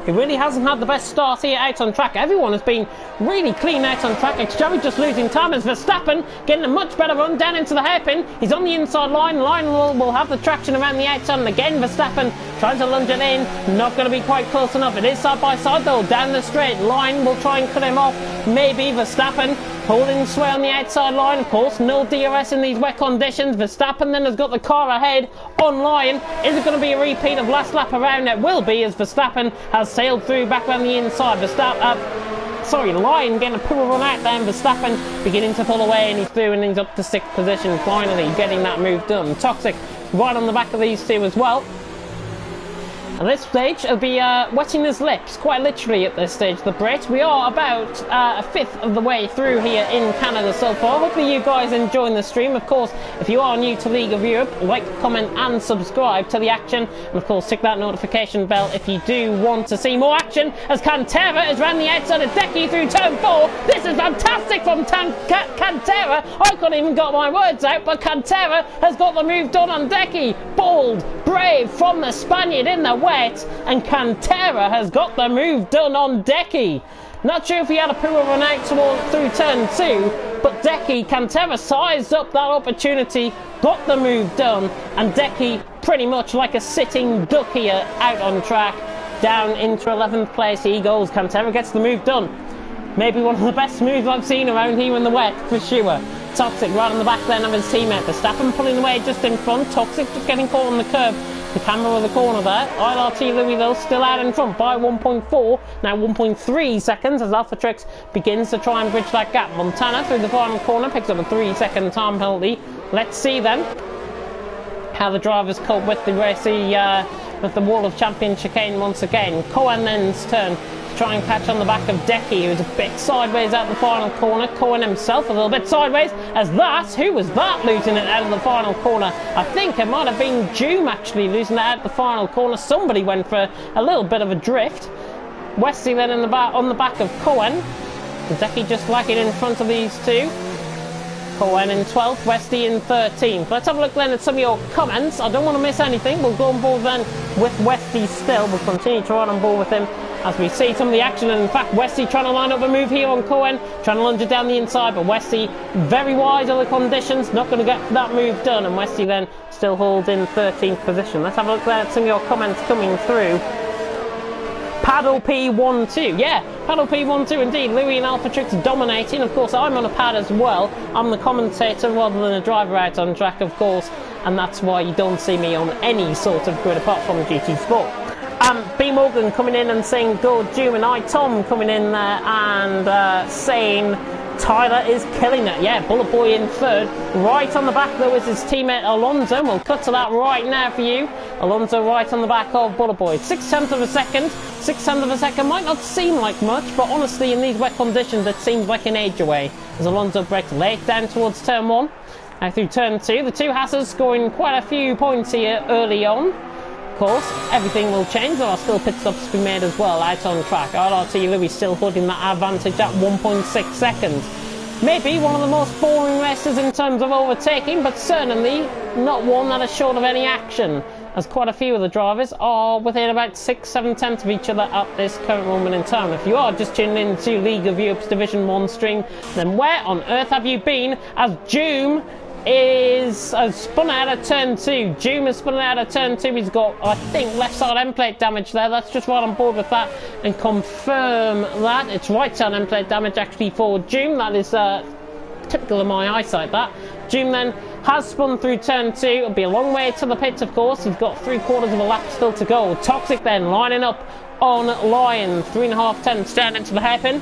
He really hasn't had the best start here out on track. Everyone has been really clean out on track. Xjavi just losing time as Verstappen getting a much better run down into the hairpin. He's on the inside line. Lyon will have the traction around the outside, and again Verstappen trying to lunge it in. Not going to be quite close enough. It is side by side though, down the straight. Lyon will try and cut him off. Maybe Verstappen holding sway on the outside line. Of course, no DRS in these wet conditions. Verstappen then has got the car ahead on Lyon. Is it going to be a repeat of last lap around? It will be, as Verstappen has sailed through back around the inside. Lyon getting a poor run out there, and Verstappen beginning to pull away, and he's through and he's up to 6th position, finally getting that move done. Toxic right on the back of these two as well. At this stage, he'll be wetting his lips, quite literally at this stage, the Brit. We are about a fifth of the way through here in Canada so far. Hopefully you guys enjoying the stream. Of course, if you are new to League of Europe, like, comment and subscribe to the action. And of course, tick that notification bell if you do want to see more action, as Cantera is round the outside of Decky through turn 4. This is fantastic from Cantera. I couldn't even got my words out, but Cantera has got the move done on Decky. Bold, brave from the Spaniard in the wet, and Cantera has got the move done on Decky. Not sure if he had a poor run out through turn 2, but Cantera sized up that opportunity, got the move done, and Decky pretty much like a sitting duck here out on track. down into 11th place. He goes. Cantera gets the move done. Maybe one of the best moves I've seen around here in the wet, for sure. Toxic right on the back then of his teammate. Verstappen pulling away just in front. Toxic just getting caught on the curb. The camera of the corner there. ILRT Louis though still out in front by 1.4, now 1.3 seconds as Alphatrix begins to try and bridge that gap. Montana through the final corner picks up a 3-second time penalty. Let's see then how the drivers cope with the with the Wall of Champions chicane once again. Cohen then's turn to try and catch on the back of Decky, who's a bit sideways out the final corner. Cohen himself a little bit sideways as who was that losing it out of the final corner? I think it might have been Doom actually losing it out of the final corner. Somebody went for a little bit of a drift. Westy then on the back of Cohen. Decky just lagging in front of these two. Cohen in 12th, Westy in 13th. Let's have a look then at some of your comments. I don't want to miss anything. We'll go on board then with Westy still. We'll continue to run on board with him as we see some of the action. And in fact, Westy trying to line up a move here on Cohen, trying to lunge it down the inside, but Westy very wise of the conditions, not going to get that move done, and Westy then still holds in 13th position. Let's have a look there at some of your comments coming through. Paddle P12, yeah, Paddle P12 indeed. Louis and Alphatrix dominating. Of course, I'm on a pad as well. I'm the commentator rather than a driver out on track, of course, and that's why you don't see me on any sort of grid apart from GT Sport. B Morgan coming in and saying go Doom, and I Tom coming in there and saying Tyler is killing it. Yeah, Bullet Boy in third. Right on the back though is his teammate Alonso. We'll cut to that right now for you. Alonso right on the back of Bullet Boy. 0.6 of a second. 0.6 of a second might not seem like much, but honestly in these wet conditions it seems like an age away. As Alonso breaks late down towards turn 1. Now through turn 2, the two Hassers scoring quite a few points here early on. Of course, everything will change. There are still pit stops to be made as well out on track. ILRT Louis still holding that advantage at 1.6 seconds. Maybe one of the most boring races in terms of overtaking, but certainly not one that is short of any action, as quite a few of the drivers are within about 6-7 tenths of each other at this current moment in time. If you are just tuning in to League of Europe's Division 1 stream, then where on earth have you been, as Doom is spun out of turn 2. Doom is spun out of turn 2. He's got, I think, left side end plate damage there. Let's just run on board with that and confirm that. It's right side end plate damage actually for Doom. That is typical of my eyesight, that. Doom then has spun through turn 2. It'll be a long way to the pits, of course. He's got 3/4 of a lap still to go. Toxic then lining up on Lion. 3.5 tenths down into the hairpin.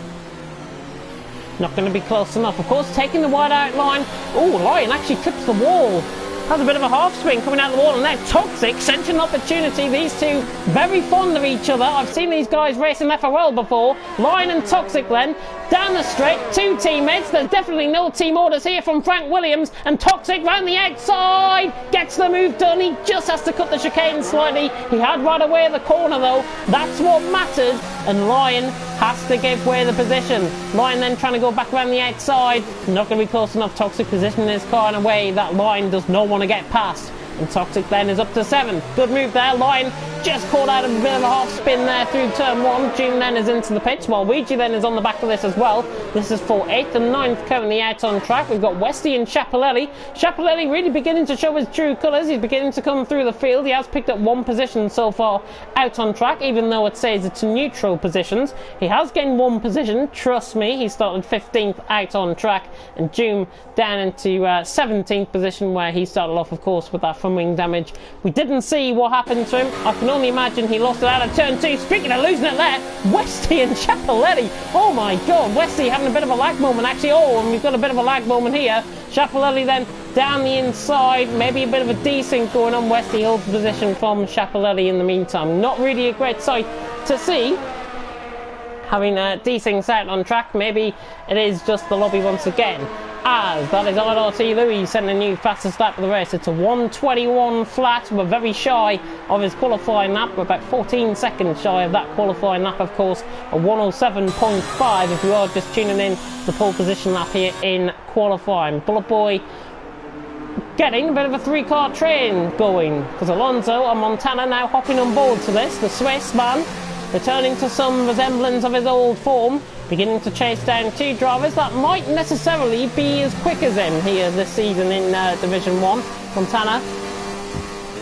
Not going to be close enough. Of course, taking the wide out line. Oh, Lion actually clips the wall. Has a bit of a half swing coming out of the wall, and now Toxic sensing an opportunity. These two very fond of each other. I've seen these guys race in FRL before. Lion and Toxic then down the straight, two teammates. There's definitely no team orders here from Frank Williams, and Toxic round the outside gets the move done. He just has to cut the chicane slightly. He had right away the corner though. That's what mattered, and Lion has to give away the position. Lion then trying to go back around the outside. Not going to be close enough. Toxic positioning his car in a way that Lion does not want to get past. And Toxic then is up to 7th. Good move there. Lion just caught out a bit of a half spin there through turn 1. June then is into the pits, while Ouija then is on the back of this as well. This is for 8th and 9th currently out on track. We've got Westy and Schiaparelli. Schiaparelli really beginning to show his true colours. He's beginning to come through the field. He has picked up 1 position so far out on track, even though it says it's neutral positions. He has gained 1 position, trust me. He started 15th out on track, and June down into 17th position, where he started off, of course, with that front wing damage. We didn't see what happened to him. I can only imagine he lost it out of turn 2. Speaking of losing it there, Westy and Schiaparelli. Oh my god, Westy having a bit of a lag moment actually. Oh, and we've got a bit of a lag moment here. Schiaparelli then down the inside, maybe a bit of a desync going on. Westy holds the position from Schiaparelli in the meantime. Not really a great sight to see, having desyncs out on track. Maybe it is just the lobby once again, as that is ILRT Louis setting a new fastest lap of the race. It's a 1:21 flat. We're very shy of his qualifying lap. We're about 14 seconds shy of that qualifying lap, of course. A 1:07.5 if you are just tuning in the pole position lap here in qualifying. Bullet Boy getting a bit of a 3-car train going, because Alonso and Montana now hopping on board to this. The Swiss man returning to some resemblance of his old form, beginning to chase down 2 drivers that might necessarily be as quick as him here this season in Division 1. Montana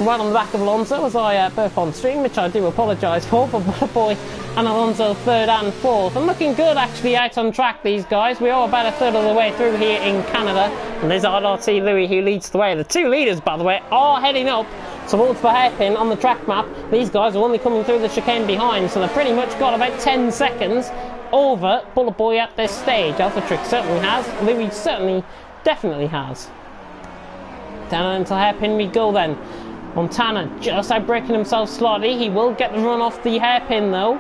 right on the back of Alonso as I burp on stream, which I do apologise for, but Boy and Alonso third and fourth. And looking good actually out on track, these guys. We are about a third of the way through here in Canada, and there's RRT Louis who leads the way. The two leaders, by the way, are heading up towards the hairpin on the track map. These guys are only coming through the chicane behind, so they've pretty much got about 10 seconds over Bullet Boy at this stage. AlphaTrix certainly has, Louis certainly definitely has. Down into the hairpin we go then. Montana just outbraking himself slightly. He will get the run off the hairpin though.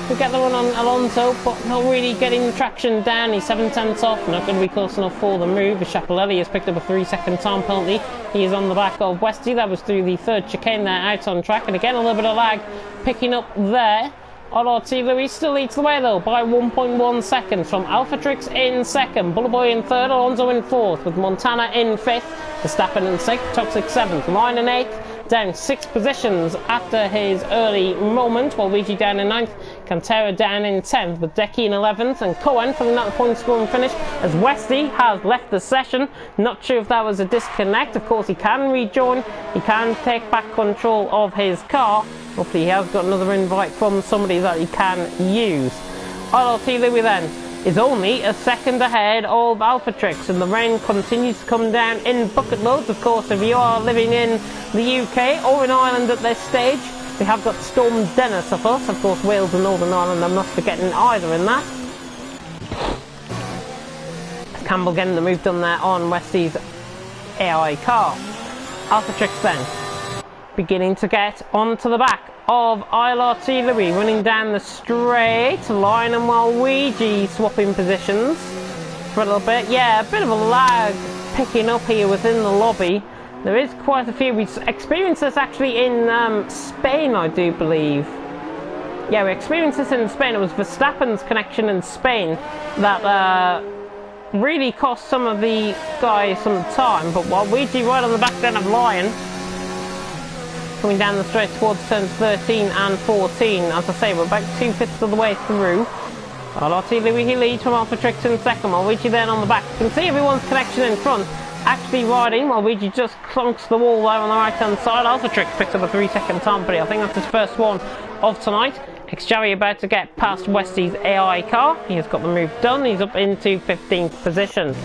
He'll get the run on Alonso, but not really getting the traction down. He's 7/10 off, not going to be close enough for the move. Chapelelli has picked up a 3-second time penalty. He is on the back of Westy. That was through the third chicane there, out on track. And again, a little bit of lag picking up there. RRT Louis still leads the way though by 1.1 seconds from AlphaTrix in second, Bullet Boy in third, Alonso in fourth, with Montana in fifth, Verstappen in sixth, Toxic seventh, Ryan in eighth, down 6 positions after his early moment, while Luigi down in 9th, Cantera down in 10th, with Decky in 11th, and Cohen filling out the point scoring finish as Westy has left the session. Not sure if that was a disconnect. Of course he can rejoin, he can take back control of his car. Hopefully he has got another invite from somebody that he can use. RRT Louis then is only a second ahead of AlphaTrix, and the rain continues to come down in bucket loads. Of course, if you are living in the UK or in Ireland at this stage, we have got Storm Dennis of us. Of course, Wales and Northern Ireland, I'm not forgetting either in that. Campbell getting the move done there on Westy's AI car. AlphaTrix then beginning to get onto the back of ILRT Louis, running down the straight line, and while Luigi swapping positions for a little bit. Yeah, a bit of a lag picking up here within the lobby. There is quite a few. We experienced this actually in Spain, I do believe. Yeah, we experienced this in Spain. It was Verstappen's connection in Spain that really cost some of the guys some time. But while Luigi right on the back then of Lion, coming down the straight towards turns 13 and 14. As I say, we're about 2/5 of the way through. RRT Louis, he leads from AlphaTrix in second, while Luigi then on the back. You can see everyone's connection in front actually riding, while Luigi just clunks the wall there on the right hand side. AlphaTrix picks up a 3-second time penalty. I think that's his first one of tonight. Xjavi about to get past Westy's AI car. He has got the move done. He's up into 15th position.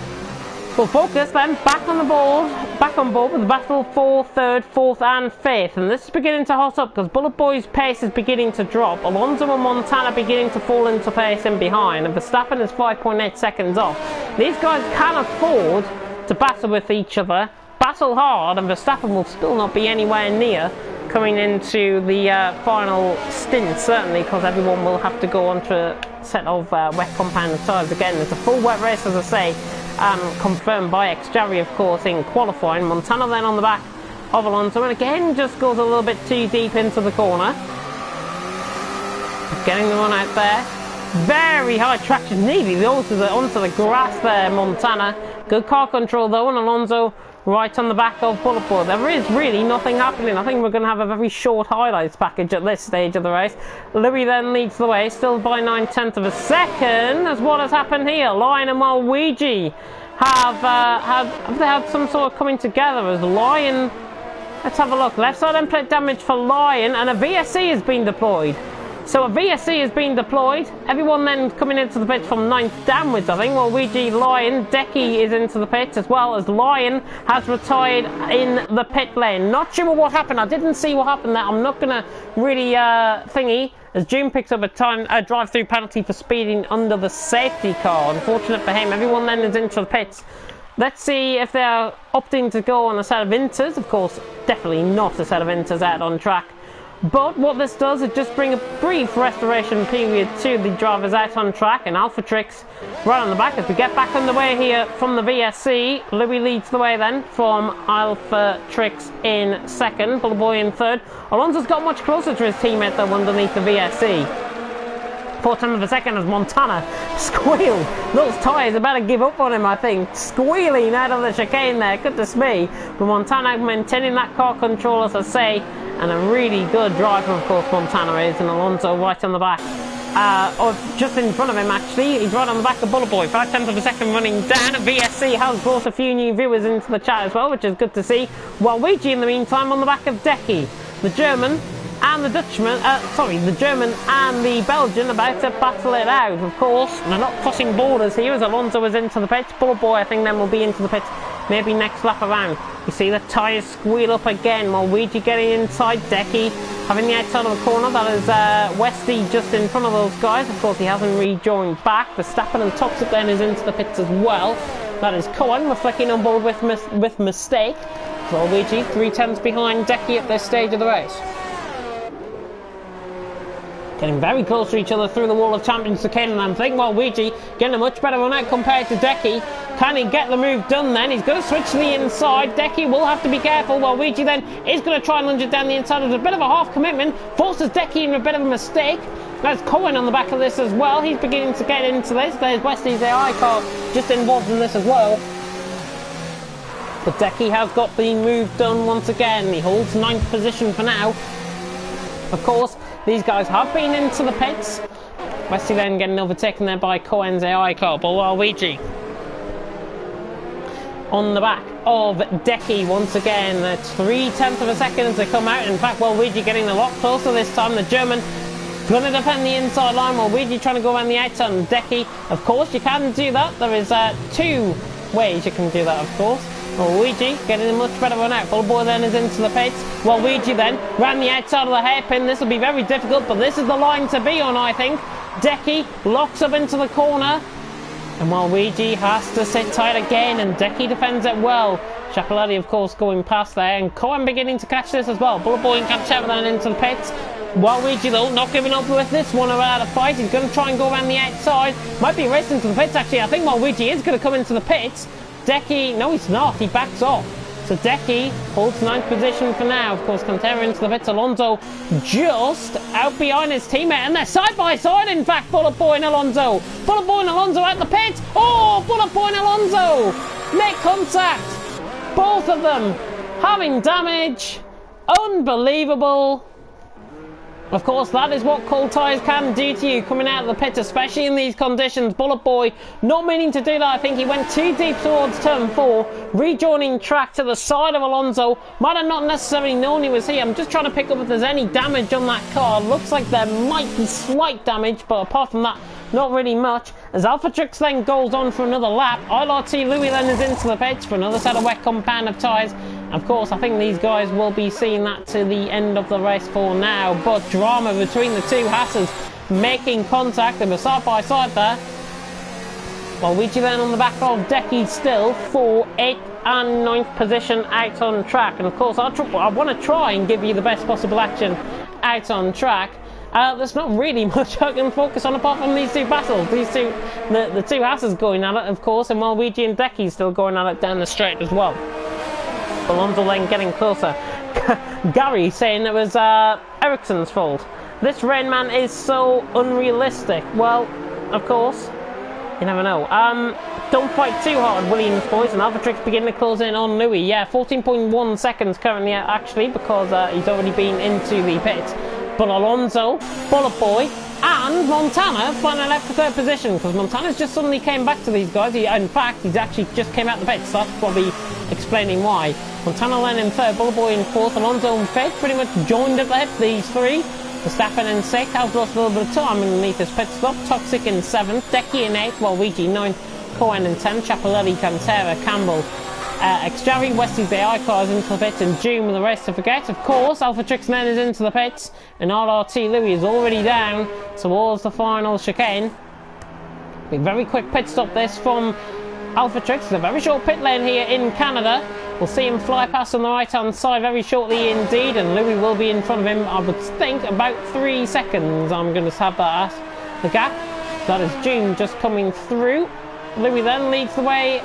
Well, focus then back on board with the battle for third, fourth and fifth, and this is beginning to hot up because Bullet Boy's pace is beginning to drop. Alonso and Montana beginning to fall into pace in behind, and Verstappen is 5.8 seconds off. These guys can afford to battle with each other, battle hard, and Verstappen will still not be anywhere near coming into the final stint, certainly, because everyone will have to go onto a set of wet compound tyres again. It's a full wet race, as I say. Confirmed by Xjavi, of course, in qualifying. Montana then on the back of Alonso, and again just goes a little bit too deep into the corner. Getting the run out there. Very high traction, nearly onto the grass there, Montana. Good car control though, and Alonso right on the back of Bullet Boy. There is really nothing happening. I think we're going to have a very short highlights package at this stage of the race. Louis then leads the way, still by 9/10 of a second. As what has happened here, Lion and Waluigi have they had some sort of coming together as Lion. Let's have a look. Left side end plate damage for Lion, and a VSC has been deployed. So a VSC has been deployed. Everyone then coming into the pits from 9th downwards, I think. Well, Luigi, Lion, Decky is into the pits, as well as Lion has retired in the pit lane. Not sure what happened. I didn't see what happened there. I'm not going to really thingy, as June picks up a drive-through penalty for speeding under the safety car. Unfortunate for him. Everyone then is into the pits. Let's see if they're opting to go on a set of inters. Of course, definitely not a set of inters out on track. But what this does is just bring a brief restoration period to the drivers out on track, and AlphaTrix right on the back as we get back underway here from the VSC. Louis leads the way then from AlphaTrix in second, Bullet Boy in third. Alonso's got much closer to his teammate though underneath the VSC. 4/10 of a second as Montana squealed. Those tyres about to give up on him, I think. Squealing out of the chicane there, goodness me. But Montana maintaining that car control, as I say, and a really good driver, of course, Montana is, and Alonso right on the back or just in front of him actually. He's right on the back of Bullet Boy. 5/10 of a second running down. VSC has brought a few new viewers into the chat as well, which is good to see. Waluigi in the meantime on the back of Decky. The German and the Dutchman, the German and the Belgian about to battle it out. Of course, they're not crossing borders here as Alonso is into the pits. Bullet Boy, I think, then will be into the pits maybe next lap around. You see the tyres squeal up again. Waluigi getting inside. Decky having the outside of the corner. That is Westy just in front of those guys. Of course, he hasn't rejoined back. Verstappen and Toxic then is into the pits as well. That is Cohen reflecting on board with mistake. Waluigi 3/10 behind Decky at this stage of the race. Getting very close to each other through the wall of champions to Kane, and I'm thinking Waluigi getting a much better run out compared to Decky. Can he get the move done then? He's going to switch to the inside. Decky will have to be careful. Waluigi then is going to try and lunge it down the inside. There's a bit of a half commitment. Forces Decky into a bit of a mistake. There's Cohen on the back of this as well. He's beginning to get into this. There's Westy's AI car just involved in this as well. But Decky has got the move done once again. He holds 9th position for now. Of course, these guys have been into the pits. Westy then getting overtaken there by Cohen's AI car. But Waluigi on the back of Decky once again. That's 3/10 of a second as they come out. In fact, Waluigi getting a lot closer this time. The German going to defend the inside line. Waluigi trying to go around the outside. And Decky, of course, you can do that. There is 2 ways you can do that, of course. Waluigi getting a much better run out. Bullet Boy then is into the pits. Waluigi then ran the outside of the hairpin. This will be very difficult, but this is the line to be on, I think. Decky locks up into the corner, and Waluigi has to sit tight again, and Decky defends it well. Chapelletti, of course, going past there, and Cohen beginning to catch this as well. Bullet Boy and Cantera then into the pits. Waluigi, though, not giving up with this one around a fight. He's going to try and go around the outside. Might be racing to the pits, actually. I think Waluigi is going to come into the pits. Decky, no he's not, he backs off. So Decky holds 9th position for now. Of course, Cantera into the pits. Alonso just out behind his teammate, and they're side by side, in fact, Bullet Boy and Alonso. Bullet Boy and Alonso at the pits. Oh, Bullet Boy and Alonso make contact. Both of them having damage. Unbelievable. Of course, that is what cold tyres can do to you coming out of the pits, especially in these conditions. Bullet Boy not meaning to do that. I think he went too deep towards turn 4, rejoining track to the side of Alonso. Might have not necessarily known he was here. I'm just trying to pick up if there's any damage on that car. Looks like there might be slight damage, but apart from that, not really much. As Alphatrix then goes on for another lap, ILRT Louis then is into the pits for another set of wet compound of tyres. Of course, I think these guys will be seeing that to the end of the race for now. But drama between the two Hasses making contact. They were side by side there. Waluigi then on the back of Decky still for 8th and 9th position out on track. And of course, I want to try and give you the best possible action out on track. There's not really much I can focus on apart from these two battles. These two, the two Hasses going at it, of course, and Waluigi and Decky still going at it down the straight as well. Alonso then getting closer. Gary saying it was Ericsson's fault. This Rain Man is so unrealistic. Well, of course, you never know. Don't fight too hard, Williams boys, and Alphatrix beginning to close in on Louis. Yeah, 14.1 seconds currently actually, because he's already been into the pits. But Alonso, Bullet Boy, and Montana flying out for 3rd position, because Montana's just suddenly came back to these guys. In fact, he's actually just came out the pits, so that's probably explaining why. Montana then in 3rd, Bullet Boy in 4th, Alonso in 5th, pretty much joined at the hip, these 3. Verstappen in 6th, has lost a little bit of time underneath his pit stop. Toxic in 7th, Decky in 8th, Waluigi 9th, Cohen in 10th, Chapelletti, Cantera, Campbell, Xjavi, Westy's AI cars into the pits, and June with the race to forget. Of course, Alphatrix then is into the pits, and ILRT Louis is already down towards the final chicane. A very quick pit stop this from Alphatrix. It's a very short pit lane here in Canada. We'll see him fly past on the right hand side very shortly indeed, and Louis will be in front of him, I would think, about 3 seconds. I'm going to have that as the gap. That is June just coming through. Louis then leads the way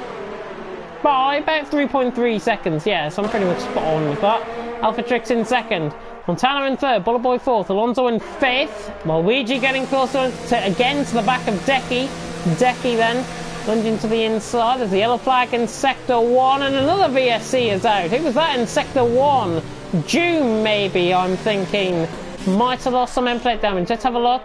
by about 3.3 seconds. Yeah, so I'm pretty much spot on with that. Alphatrix in 2nd, Montana in 3rd, Bullet Boy 4th, Alonso in 5th, Waluigi getting closer again to the back of Decky. Decky then lunging to the inside. There's the yellow flag in Sector 1, and another VSC is out. Who was that in Sector 1? June, maybe, I'm thinking. Might have lost some end plate damage. Let's have a look.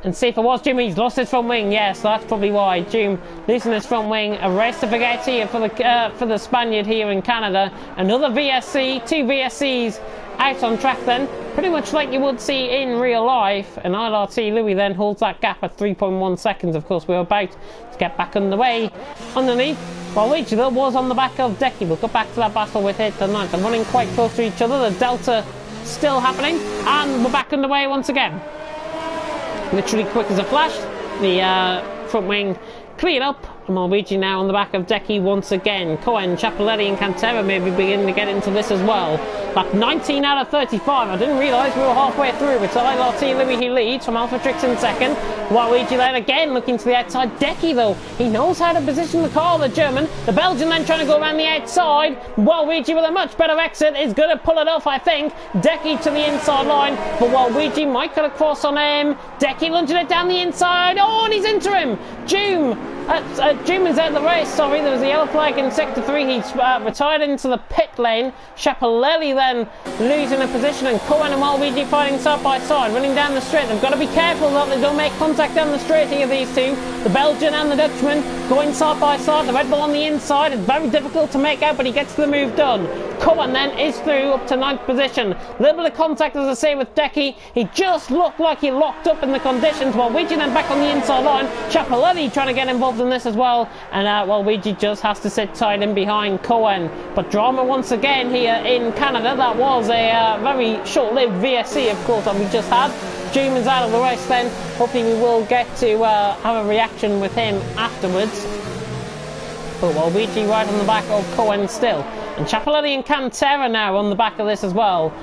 and see if it was Jim. He's lost his front wing. Yes, that's probably why. Jim losing his front wing. A race to forget here for the Spaniard here in Canada. Another VSC, 2 VSCs out on track then, pretty much like you would see in real life. And LRT Louis then holds that gap at 3.1 seconds. Of course, we're about to get back underway. Underneath, Waluigi though was on the back of Decky. We'll go back to that battle with it tonight. They're running quite close to each other. The delta still happening, and we're back underway once again. Literally quick as a flash, the front wing cleared up, and Waluigi now on the back of Decky once again. Cohen, Chapelletti and Cantera may be beginning to get into this as well. Like 19 out of 35. I didn't realise we were halfway through. It's LRT Louis who leads from Alpha Trix in second. Waluigi then again looking to the outside. Decky though, he knows how to position the car, the German. The Belgian then trying to go around the outside. Waluigi with a much better exit is going to pull it off, I think. Decky to the inside line, but Waluigi might cut across on him. Decky lunging it down the inside. Oh, and he's into him. Jim is out of the race, sorry. There was a yellow flag in sector 3. He's retired into the pit lane. Chapelletti then losing a position, and Cohen and Waluigi fighting side by side, running down the straight. They've got to be careful that they don't make contact down the straight here, these two. The Belgian and the Dutchman going side by side. The Red Bull on the inside. It's very difficult to make out, but he gets the move done. Cohen then is through up to 9th position. A little bit of contact, as I say, with Decky. He just looked like he locked up in the conditions. Waluigi then back on the inside line. Chapelletti trying to get involved in this as well, and Waluigi just has to sit tight in behind Cohen. But drama once again here in Canada. That was a very short-lived VSC, of course, that we just had. Juman's out of the race then. Hopefully we will get to have a reaction with him afterwards. But Waluigi right on the back of Cohen still. And Chapelletti and Cantera now on the back of this as well.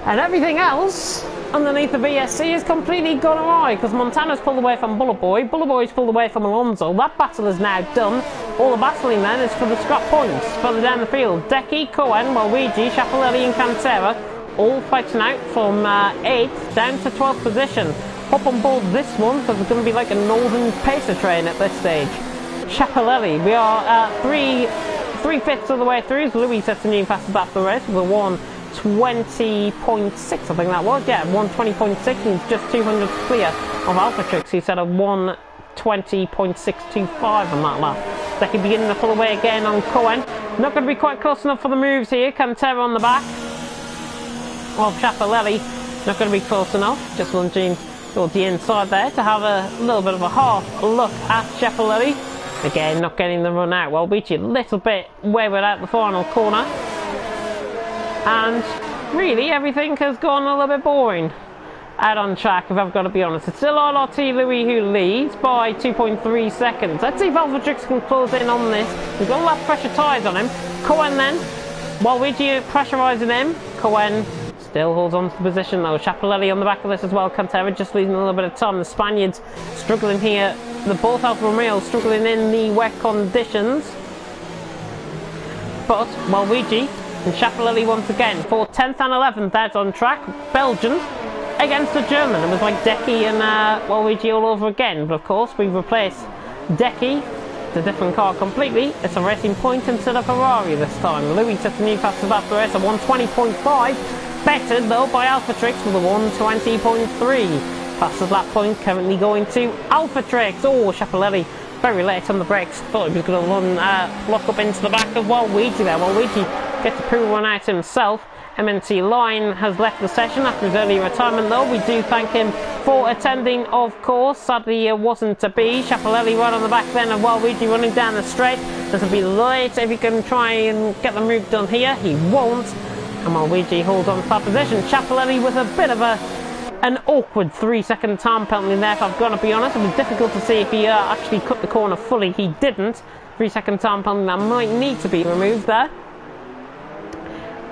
And everything else underneath the VSC has completely gone awry, because Montana's pulled away from Bullet Boy. Bullet Boy's pulled away from Alonso. That battle is now done. All the battling then is for the scrap points further down the field. Decky, Cohen, Waluigi, Chapelletti and Cantera all fighting out from 8th down to 12th position. Hop on board this one, because it's going to be like a northern pacer train at this stage. Chapelletti, we are 3/5 of the way through. So Louis sets a new fastest lap for the race with a 1:20.6, I think that was. Yeah, 1:20.6, and he's just 200 clear of Alpha Trix. He set a 1:20.625 on that lap. Decky beginning to pull away again on Cohen. Not going to be quite close enough for the moves here. Cantera on the back of Chapelletti. Not going to be close enough. Just lunging towards the inside there to have a little bit of a half look at Chapelletti. Again, not getting the run out. Waluigi a little bit wayward out the final corner. And really, everything has gone a little bit boring out on track, if I've got to be honest. It's still LRT Louis who leads by 2.3 seconds. Let's see if Alpha Trix can close in on this. We've got a lot of pressure tyres on him. Cohen then, Waluigi pressurising him. Cohen still holds on to the position though. Chapelletti on the back of this as well. Cantera just losing a little bit of time. The Spaniards struggling here. The both Alfa Romeo struggling in the wet conditions. But Waluigi and Chapelletti once again for 10th and 11th out on track. Belgian against the German. It was like Decky and Waluigi all over again. But of course we've replaced Decky, the different car completely. It's a Racing Point instead of Ferrari this time. Louis sets a new fastest lap for race at 1:20.5. Bettered though by Alpha Trix with a 1:20.3. Fastest lap point currently going to Alpha Trix. Oh, Chapelletti very late on the brakes. Thought he was going to run lock up into the back of Waluigi there. Waluigi gets a pool run out himself. MNT Line has left the session after his early retirement though. We do thank him for attending, of course. Sadly it wasn't to be. Chapelletti right on the back then of Waluigi running down the straight. This will be late if he can try and get the move done here. He won't. And Waluigi holds on to that position. Chapelletti with a bit of an awkward 3-second time penalty there, if I've got to be honest. It was difficult to see if he actually cut the corner fully. He didn't. 3-second time penalty that might need to be removed there.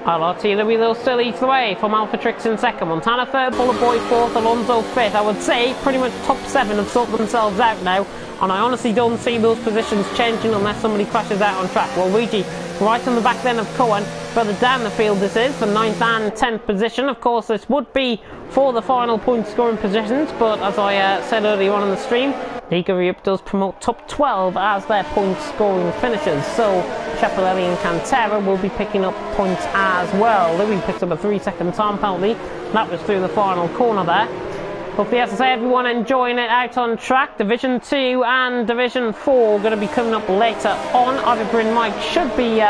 LRT Louis though still leads the way from Alpha Trix in second. Montana third, Bullet Boy fourth, Alonso fifth. I would say pretty much top 7 have sorted themselves out now. And I honestly don't see those positions changing unless somebody crashes out on track. Waluigi right on the back then of Cohen. Further down the field this is for 9th and 10th position. Of course this would be for the final point scoring positions, but as I said earlier on in the stream, Liga Europe does promote top 12 as their point scoring finishes. So Chapelletti and Cantera will be picking up points as well. Louis picks up a 3-second time penalty. That was through the final corner there. Hopefully, as I say, everyone enjoying it out on track. Division 2 and Division 4 going to be coming up later on. Either Bryn Mike should be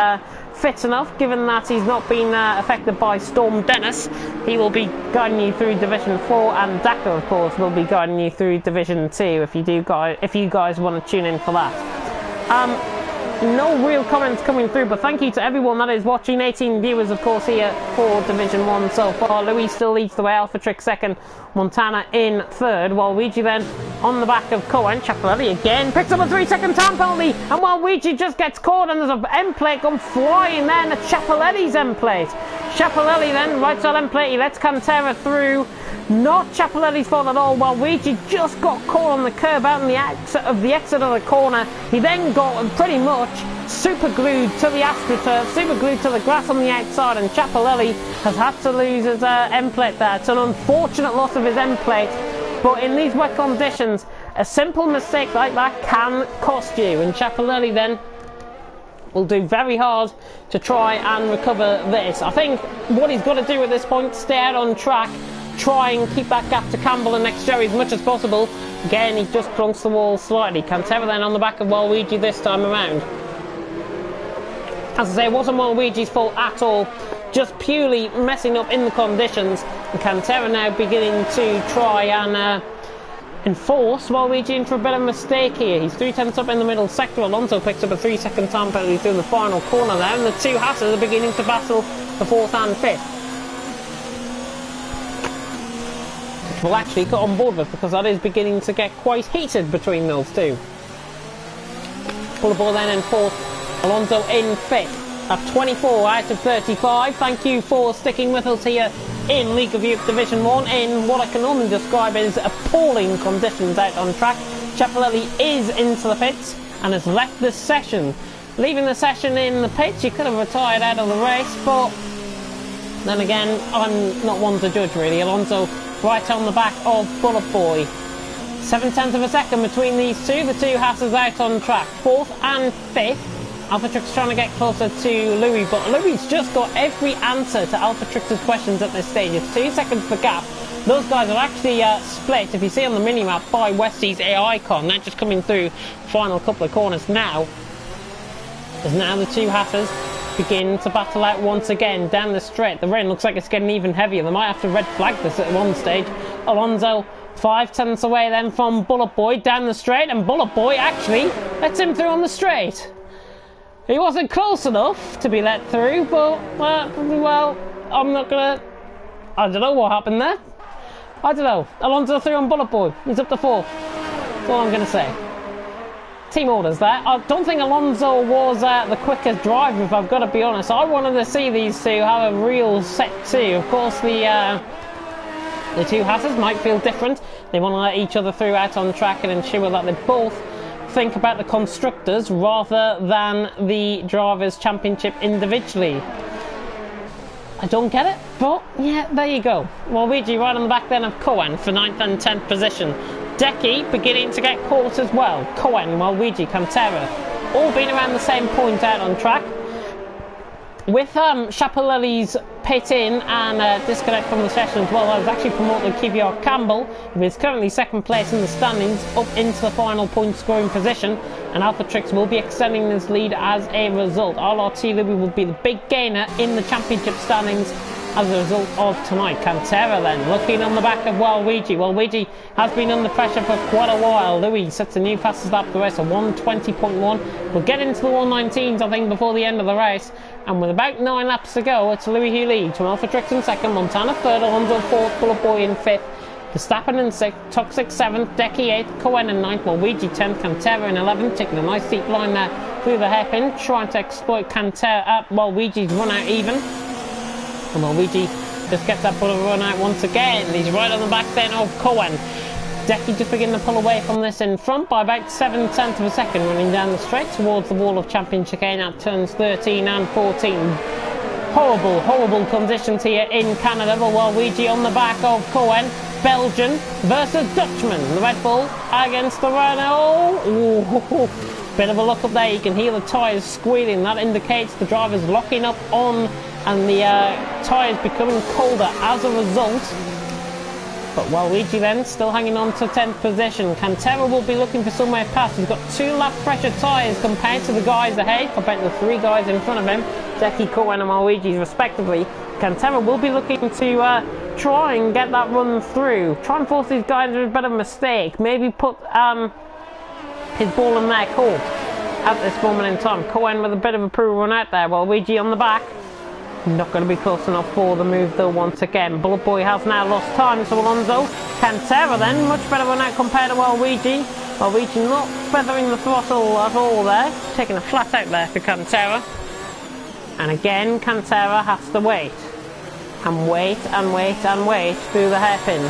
fit enough, given that he's not been affected by Storm Dennis. He will be guiding you through Division 4, and Daka, of course, will be guiding you through Division 2 if you guys want to tune in for that. No real comments coming through, but thank you to everyone that is watching. 18 viewers, of course, here for Division 1 so far. Louis still leads the way, Alphatrix second, Montana in third. Waluigi then on the back of Cohen. Ciappellelli again picks up a 3-second time penalty, and Waluigi just gets caught, and there's an end plate gone flying there, and it's Ciappellelli's end plate. Ciappellelli then, right side end plate, he lets Cantera through. Not Ciappellelli's fault at all. Waluigi just got caught on the curb out in the exit of the corner. He then got pretty much super glued to the AstroTurf, super glued to the grass on the outside, and Ciappellelli has had to lose his end plate there. It's an unfortunate loss of his end plate, but in these wet conditions, a simple mistake like that can cost you, and Ciappellelli then will do very hard to try and recover this. I think what he's got to do at this point, stay out on track, try and keep that gap to Campbell and next Jerry as much as possible. Again, he just plunks the wall slightly. Cantera then on the back of Waluigi this time around. As I say, it wasn't Waluigi's fault at all, just purely messing up in the conditions. And Cantera now beginning to try and enforce Waluigi into a bit of a mistake here. He's 3/10 up in the middle sector. Alonso picks up a 3-second time penalty through the final corner there, and the two Hasses are beginning to battle the 4th and 5th. We'll actually get on board with, because that is beginning to get quite heated between those two. Bullerball then in 4th, Alonso in 5th at 24 out of 35. Thank you for sticking with us here in League of Europe Division 1 in what I can only describe as appalling conditions out on track. Ciappellelli is into the pits and has left the session. Leaving the session in the pits, you could have retired out of the race, but then again, I'm not one to judge really. Alonso right on the back of Bullet Boy. 7/10 of a second between these two. The two Hasses out on track. 4th and 5th. Alphatrix trying to get closer to Louis, but Louis just got every answer to Alphatrix's questions at this stage. It's 2 seconds for gap. Those guys are actually split, if you see on the minimap, by Westie's AI icon. They're just coming through the final couple of corners now. As now the two Hasses begin to battle out once again down the straight. The rain looks like it's getting even heavier. They might have to red flag this at one stage. Alonso 5/10 away then from Bullet Boy down the straight, and Bullet Boy actually lets him through on the straight. He wasn't close enough to be let through, but well, I'm not gonna, I don't know what happened there. I don't know. Alonso through on Bullet Boy. He's up to 4th. That's all I'm gonna say. Team orders there. I don't think Alonso was the quickest driver, if I've got to be honest. I wanted to see these two have a real set two. Of course, the two Hasses might feel different. They want to let each other through out on track and ensure that they both think about the constructors rather than the drivers' championship individually. I don't get it, but yeah, there you go. Waluigi right on the back then of Cohen for 9th and 10th position. Decky beginning to get caught as well. Cohen, Waluigi, Cantera, all being around the same point out on track. With Ciappellelli's pit in and disconnect from the session as well, I was actually promoted Kivior Campbell, who is currently 2nd place in the standings, up into the final point scoring position, and Alphatrix will be extending this lead as a result. RRT Louis will be the big gainer in the championship standings as a result of tonight. Cantera then looking on the back of Waluigi. Waluigi has been under pressure for quite a while. Louis sets a new fastest lap of the race, a 1:20.1. We'll get into the 1:19s, I think, before the end of the race. And with about 9 laps to go, it's Louis who leads. From Alphatrix in 2nd, Montana 3rd, Alonso 4th, Bullet Boy in 5th, Verstappen in 6th, Toxic 7th, Decky 8th, Cohen in 9th, Waluigi 10th, Cantera in 11th, taking a nice deep line there through the hairpin, trying to exploit Cantera at Waluigi's run out even. And Waluigi just gets that bullet run out once again. He's right on the back then of Cohen. Decky just beginning to pull away from this in front by about 7/10 of a second, running down the straight towards the wall of champion chicane at turns 13 and 14. Horrible, horrible conditions here in Canada, but Waluigi on the back of Cohen. Belgian versus Dutchman. The Red Bull against the Renault. Ooh, bit of a look up there. You can hear the tyres squealing. That indicates the driver's locking up on and the tyres becoming colder as a result. But Waluigi then still hanging on to 10th position. Cantera will be looking for somewhere past. He's got 2 lap pressure tyres compared to the guys ahead, compared to the 3 guys in front of him, Deki, Cohen and Waluigi respectively. Cantera will be looking to try and get that run through. Try and force these guys into a bit of a mistake. Maybe put his ball in their court at this moment in time. Cohen with a bit of a poor run out there. Waluigi on the back. Not going to be close enough for the move though once again. Bullet Boy has now lost time to Alonso. Cantera then, much better run out compared to Waluigi. Waluigi not feathering the throttle at all there. Taking a flat out there for Cantera. And again, Cantera has to wait. And wait and wait and wait through the hairpin.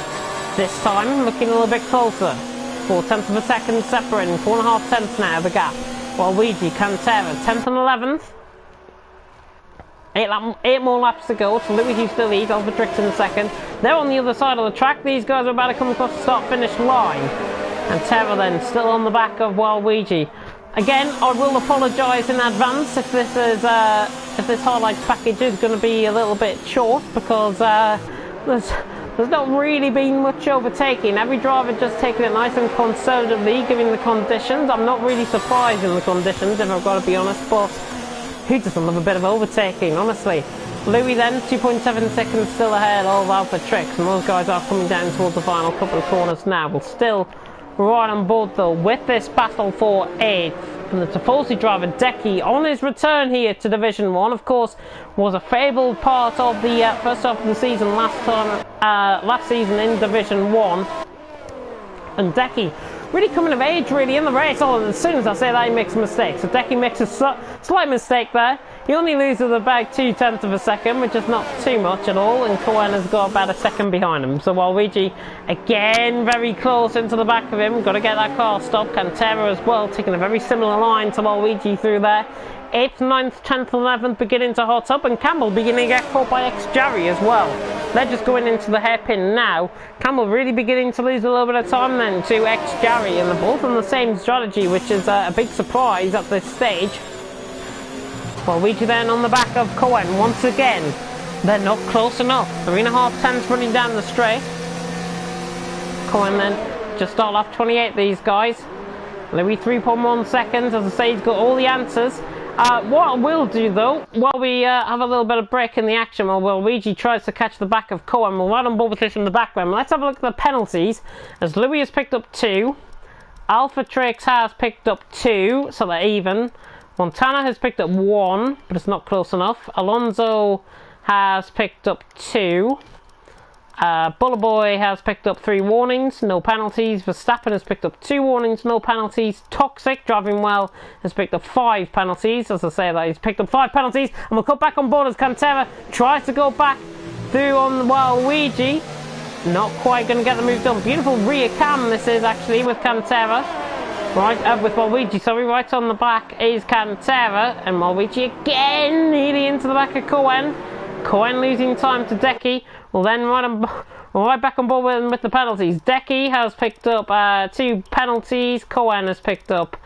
This time, looking a little bit closer. 4/10 of a second separating, 4.5 tenths now the gap. Waluigi, Cantera, 10th and 11th. 8 more laps to go. It's Louis who still leads, Alpha Trix in second. They're on the other side of the track. These guys are about to come across the start-finish line. And Terra then still on the back of Waluigi. Again, I will apologise in advance if this is if this highlights package is going to be a little bit short, because there's not really been much overtaking. Every driver just taking it nice and conservatively, given the conditions. I'm not really surprised in the conditions, if I've got to be honest, but who doesn't love a bit of overtaking, honestly? Louis then, 2.7 seconds still ahead of Alpha Trix, and those guys are coming down towards the final couple of corners now. We're still right on board though with this battle for 8th. And the Tifosi driver Deki on his return here to Division 1, of course, was a fabled part of the first half of the season last season in Division 1. And Deki really coming of age really in the race. Oh, as soon as I say that, he makes a mistake. So Deki makes a slight mistake there. He only loses about 2/10 of a second, which is not too much at all, and Cohen has got about a second behind him. So Waluigi again very close into the back of him. Got to get that car stopped. Cantera as well, taking a very similar line to Waluigi through there. 8th, 9th, 10th, 11th beginning to hot up, and Campbell beginning to get caught by X-Jarry as well. They're just going into the hairpin now. Campbell really beginning to lose a little bit of time then to X-Jarry, and they're both on the same strategy, which is a big surprise at this stage. Waluigi then on the back of Cohen once again. They're not close enough. 3.5 tenths running down the straight. Cohen then just start off 28, these guys. Louis 3.1 seconds. As I say, he's got all the answers. What I will do though, while we have a little bit of break in the action, while Waluigi tries to catch the back of Cohen, we'll run on board with this in the background. Let's have a look at the penalties, as Louis has picked up 2. Alpha Trix has picked up 2, so they're even. Montana has picked up 1, but it's not close enough. Alonso has picked up 2. Bullet Boy has picked up 3 warnings, no penalties. Verstappen has picked up 2 warnings, no penalties. Toxic, driving well, has picked up 5 penalties. As I say that, he's picked up 5 penalties. And we'll cut back on board as Cantera tries to go back through on Waluigi. Not quite going to get the move done. Beautiful rear cam this is actually with Cantera. Right, with Waluigi, sorry, right on the back is Cantera, and Waluigi again nearly into the back of Cohen. Cohen losing time to Deki. Well then right back on board with the penalties. Deki has picked up 2 penalties, Cohen has picked up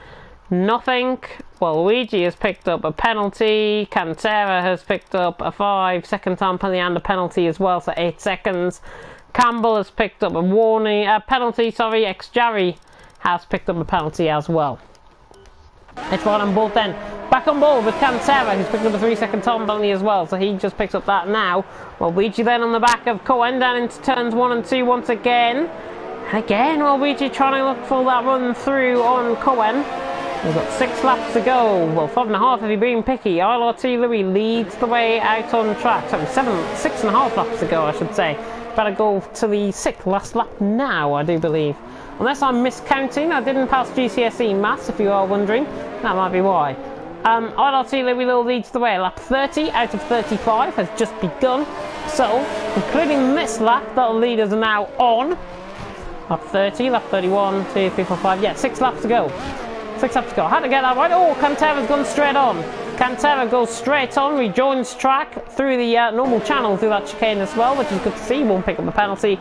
nothing. Waluigi has picked up a penalty, Cantera has picked up a 5-second time penalty and a penalty as well, so 8 seconds. Campbell has picked up a warning, penalty, sorry, X-Jarry has picked up a penalty as well. It's right on board then. Back on board with Cantera, who's picked up a 3-second time penalty as well, so he just picks up that now. Waluigi then on the back of Cohen down into turns 1 and 2 once again. And again, Waluigi trying to look for that run through on Cohen. We've got 6 laps to go. Well, 5.5 if you're being picky. ILRT Louis leads the way out on track. So 6.5 laps to go, I should say. Better go to the 6th last lap now, I do believe. Unless I'm miscounting, I didn't pass GCSE maths, if you are wondering. That might be why. ILRT Louis Little leads the way. Lap 30 out of 35 has just begun. So, including this lap, that'll lead us now on. Lap 30, lap 31, 2, 3, 4, 5. Yeah, 6 laps to go. 6 laps to go. I had to get that right. Oh, Cantera's gone straight on. Cantera goes straight on, rejoins track through the normal channel through that chicane as well, which is good to see. Won't pick up the penalty.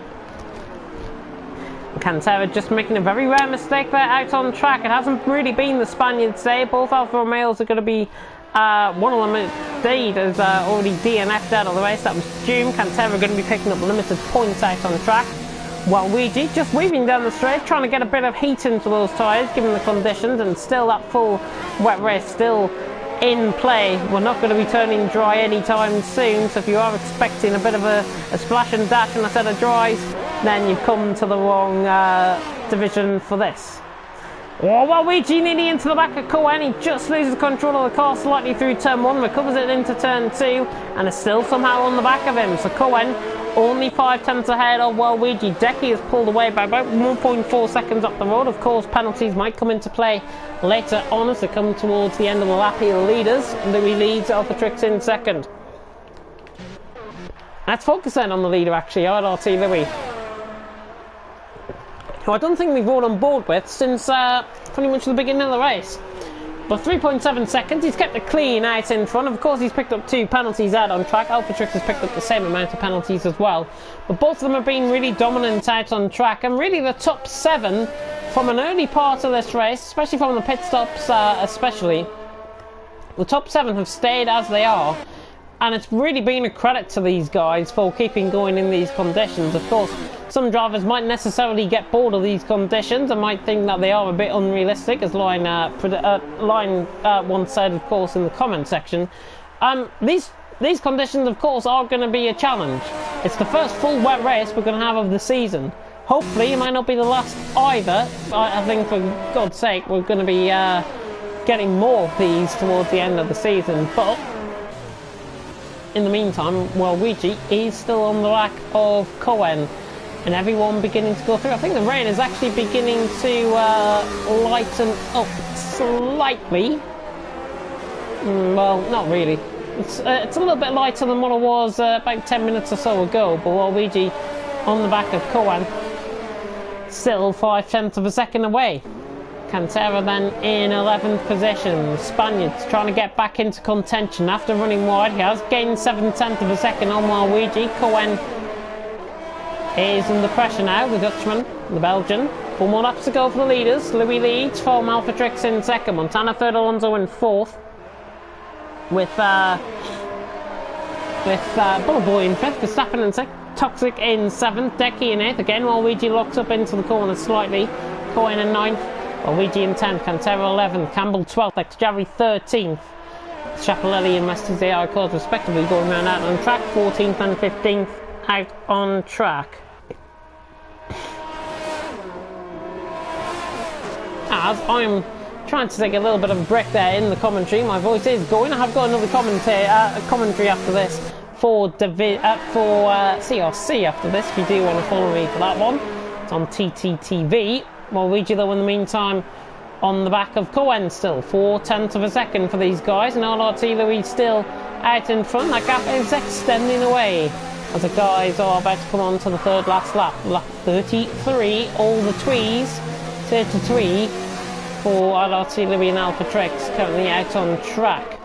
Cantera just making a very rare mistake there out on track. It hasn't really been the Spaniard today. Both Alfa Romeos are going to be, one of them indeed has already DNF'd out of the race. That was June. Cantera going to be picking up limited points out on track. Waluigi just weaving down the straight, trying to get a bit of heat into those tyres, given the conditions, and still that full wet race still in play. We're not going to be turning dry anytime soon, so if you are expecting a bit of a splash and dash and a set of dries, then you've come to the wrong division for this. Oh, Waluigi nearly into the back of Cohen. He just loses control of the car slightly through turn 1, recovers it into turn 2, and is still somehow on the back of him. So Cohen only 5/10 ahead of Waluigi. Decky has pulled away by about 1.4 seconds up the road. Of course, penalties might come into play later on as they come towards the end of the lap here. Leaders, Louis leads, Alphatrix in second. Let's focus then on the leader actually, RRT Louis, who I don't think we've brought on board with since pretty much the beginning of the race. But 3.7 seconds, he's kept it clean out in front. Of course, he's picked up 2 penalties out on track. Alphatrix has picked up the same amount of penalties as well. But both of them have been really dominant out on track. And really the top 7 from an early part of this race, especially from the pit stops especially, the top 7 have stayed as they are. And it's really been a credit to these guys for keeping going in these conditions. Of course, some drivers might necessarily get bored of these conditions and might think that they are a bit unrealistic, as Line once said, of course, in the comment section. These conditions, of course, are going to be a challenge. It's the first full wet race we're going to have of the season. Hopefully, it might not be the last either. I think, for God's sake, we're going to be getting more of these towards the end of the season. But in the meantime, Waluigi is still on the back of Cohen, and everyone beginning to go through. I think the rain is actually beginning to lighten up slightly. Well, not really. It's a little bit lighter than what it was about 10 minutes or so ago, but Waluigi on the back of Cohen, still 5/10 of a second away. Cantera then in 11th position. Spaniards trying to get back into contention after running wide. He has gained 7/10 of a second on Waluigi. Cohen is under pressure now, the Dutchman, the Belgian. 4 more laps to go for the leaders. Louis leads, from Alphatrix in second. Montana third, Alonso in fourth. With Boy in fifth, Verstappen in sixth. Toxic in seventh, Decky in eighth. Again, Waluigi locks up into the corner slightly. Cohen in ninth. Waluigi in 10th, Cantera 11th, Campbell 12th, Exjavi 13th, Schiaparelli and Masters AI cars respectively going round out on track, 14th and 15th out on track. As I'm trying to take a little bit of a break there in the commentary, my voice is going. I have got another commentary after this for CRC after this, if you do want to follow me for that one. It's on TTTV. Waluigi though in the meantime on the back of Cohen still, 4/10 of a second for these guys, and RRT Louis still out in front. That gap is extending away as the guys are about to come on to the third last lap. Lap 33, all the twees, 33 for RRT Louis and Alphatrix currently out on track.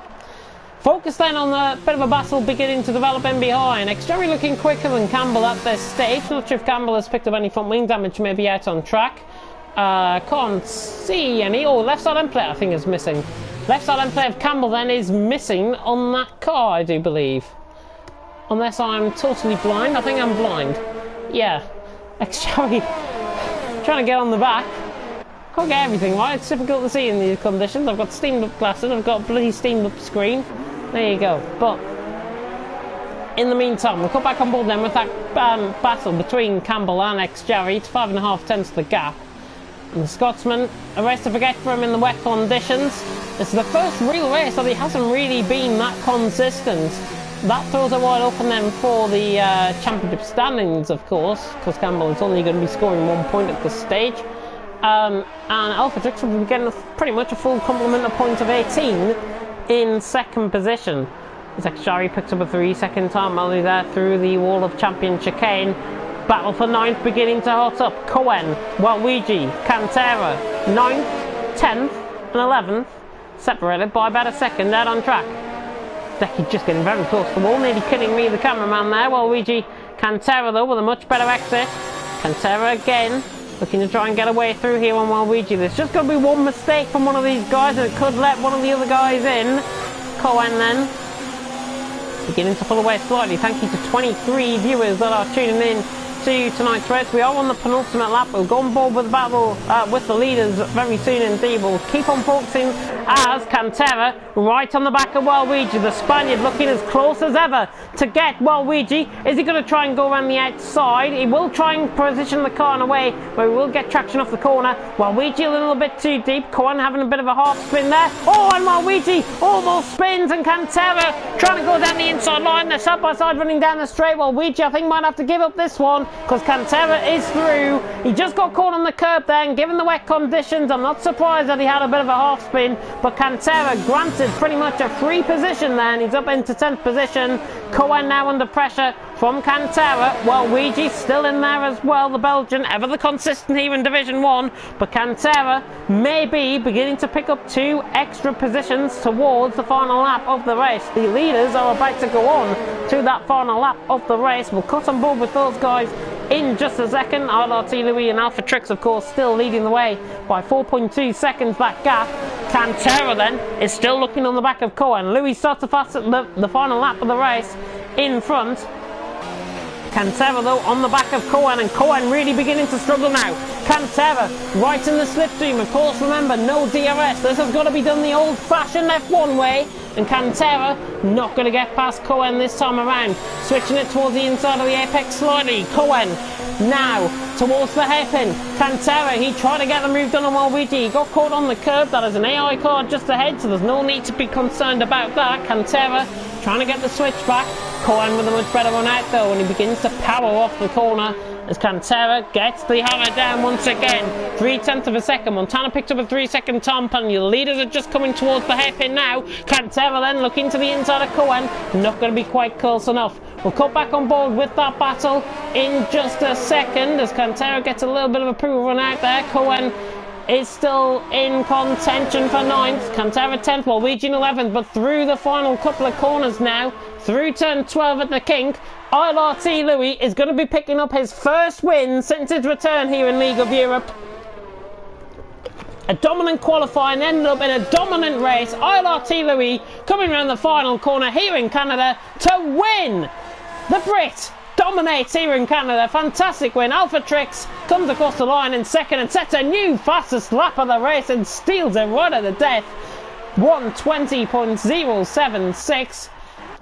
Focus then on the bit of a battle beginning to develop in behind. Exjavi looking quicker than Campbell at this stage. Not sure if Campbell has picked up any front wing damage, maybe out on track. Can't see any. Oh, left side end plate I think is missing. Left side end plate of Campbell then is missing on that car, I do believe. Unless I'm totally blind. I think I'm blind. Yeah. Exjavi trying to get on the back. Can't get everything right. It's difficult to see in these conditions. I've got steamed up glasses. I've got a bloody steamed up screen. There you go. But in the meantime, we'll come back on board then with that battle between Campbell and Exjavi. It's 5.5 tenths the gap. And the Scotsman, a race to forget for him in the wet conditions. This is the first real race that he hasn't really been that consistent. That throws it wide open then for the championship standings, of course, because Campbell is only going to be scoring 1 point at this stage. And Alphatrix will be getting pretty much a full complement of points of 18 in second position. As Exjavi picks up a 3-second time only there through the wall of champion chicane. Battle for 9th beginning to hot up. Cohen, Waluigi, Cantera, 9th, 10th and 11th, separated by about a second out on track. Decky just getting very close to the wall, nearly kidding me, the cameraman there. Waluigi, Cantera though with a much better exit. Cantera again, looking to try and get away through here on Waluigi. There's just going to be one mistake from one of these guys and it could let one of the other guys in. Cohen then beginning to pull away slightly. Thank you to 23 viewers that are tuning in to tonight's race. We are on the penultimate lap. We'll go on board with the battle with the leaders very soon indeed. We'll keep on focusing as Cantera right on the back of Waluigi. The Spaniard looking as close as ever to get Waluigi. Is he going to try and go around the outside? He will try and position the car in a way where he will get traction off the corner. Waluigi a little bit too deep. Cohen having a bit of a half spin there. Oh, and Waluigi almost spins, and Cantera trying to go down the inside line. They're side by side running down the straight. Waluigi, I think, might have to give up this one because Cantera is through. He just got caught on the curb there, and given the wet conditions, I'm not surprised that he had a bit of a half spin, but Cantera granted pretty much a free position there, and he's up into 10th position. Cohen now under pressure from Cantera. Waluigi's still in there as well, the Belgian, ever the consistent here in Division 1, but Cantera may be beginning to pick up 2 extra positions towards the final lap of the race. The leaders are about to go on to that final lap of the race. We'll cut on board with those guys in just a second. RLT Louis and Alpha Trix, of course, still leading the way by 4.2 seconds that gap. Cantera then is still looking on the back of Cohen. Louis starts to fast at the final lap of the race in front. Cantera though on the back of Cohen, and Cohen really beginning to struggle now. Cantera right in the slipstream. Of course, remember, no DRS. This has got to be done the old-fashioned F1 way, and Cantera not going to get past Cohen this time around. Switching it towards the inside of the apex slightly. Cohen now towards the hairpin. Cantera, he tried to get the move done on Waluigi. He got caught on the curb. That is an AI car just ahead, so there's no need to be concerned about that. Cantera trying to get the switch back. Cohen with a much better run out though, and he begins to power off the corner as Cantera gets the hammer down once again. 0.3 of a second. Montana picked up a 3-second time penalty. The leaders are just coming towards the hairpin now. Cantera then looking to the inside of Cohen. Not going to be quite close enough. We'll cut back on board with that battle in just a second as Cantera gets a little bit of a poo run out there. Cohen is still in contention for 9th. Cantera 10th, Waluigi 11th, but through the final couple of corners now, through turn 12 at the kink, ILRT Louis is going to be picking up his first win since his return here in League of Europe. A dominant qualifying ended up in a dominant race. ILRT Louis coming around the final corner here in Canada to win. The Brit dominates here in Canada. Fantastic win. Alpha Trix comes across the line in second and sets a new fastest lap of the race and steals it right at the death. 1:20.076.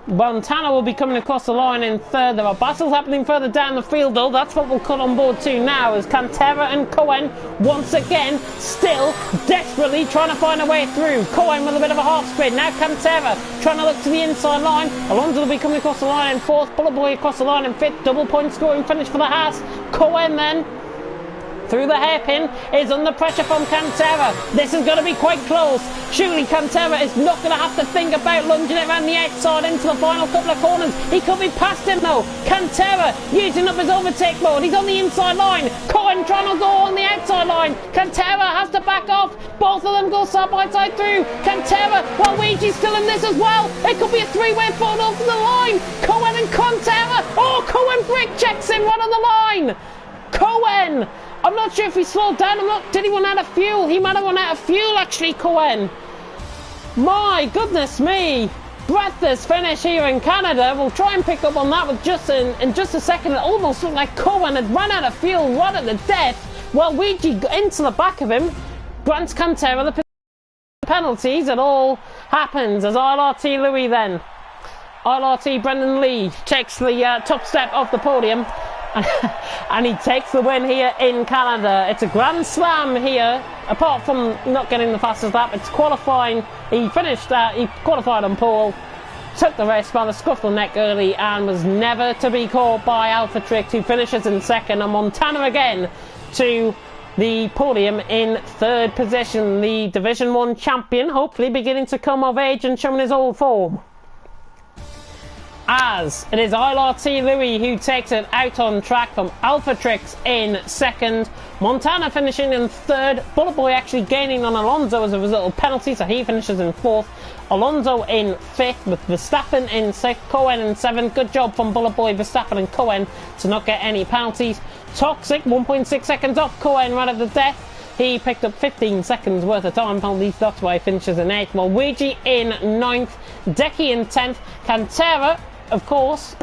Montana will be coming across the line in third. There are battles happening further down the field though. That's what we'll cut on board to now as Cantera and Cohen once again still desperately trying to find a way through. Cohen with a bit of a half spin. Now Cantera trying to look to the inside line. Alonso will be coming across the line in 4th. Bullet Boy across the line in 5th. Double point scoring finish for the Haas. Cohen then through the hairpin is under pressure from Cantera. This is going to be quite close. Surely Cantera is not going to have to think about lunging it around the outside into the final couple of corners. He could be past him though. Cantera using up his overtake mode. He's on the inside line. Cohen trying to go on the outside line. Cantera has to back off. Both of them go side by side through. Cantera, Waluigi's still in this as well. It could be a 3-way photo for the line. Cohen and Cantera. Oh, Cohen brake checks him right on the line. Cohen, I'm not sure if he slowed down. Did he run out of fuel? He might have run out of fuel actually, Cohen. My goodness me. Breathless finish here in Canada. We'll try and pick up on that with in just a second. It almost looked like Cohen had run out of fuel right at the death. Waluigi into the back of him grants Cantera the penalties. It all happens as ILRT Louis then. ILRT Brendan Lee takes the top step off the podium. And he takes the win here in Canada. It's a grand slam here, apart from not getting the fastest lap. It's qualifying. He qualified on pole, took the race by the scruff of the neck early and was never to be caught by Alpha Trix, who finishes in second, and Montana again to the podium in 3rd position. The Division 1 champion hopefully beginning to come of age and showing his old form. As it is ILRT Louis who takes it out on track from Alpha Trix in 2nd. Montana finishing in 3rd. Bullet Boy actually gaining on Alonso as a result of penalty, so he finishes in 4th. Alonso in 5th with Verstappen in 6th. Cohen in 7th. Good job from Bullet Boy, Verstappen and Cohen to not get any penalties. Toxic 1.6 seconds off Cohen right at the death. He picked up 15 seconds worth of time penalties. That's why he finishes in 8th. Waluigi in 9th. Decky in 10th. Cantera of course,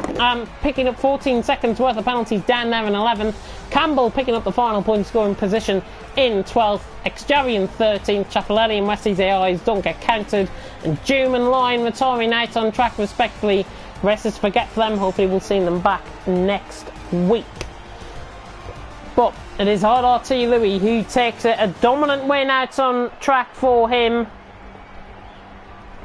picking up 14 seconds worth of penalties down there in 11th. Campbell picking up the final point scoring position in 12th. Exjarian 13th. Chapelletti and Wesley's AIs don't get counted. And Doom and Line retiring out on track respectively. Races to forget for them. Hopefully we'll see them back next week. But it is Hard RT Louis who takes it. A dominant win out on track for him.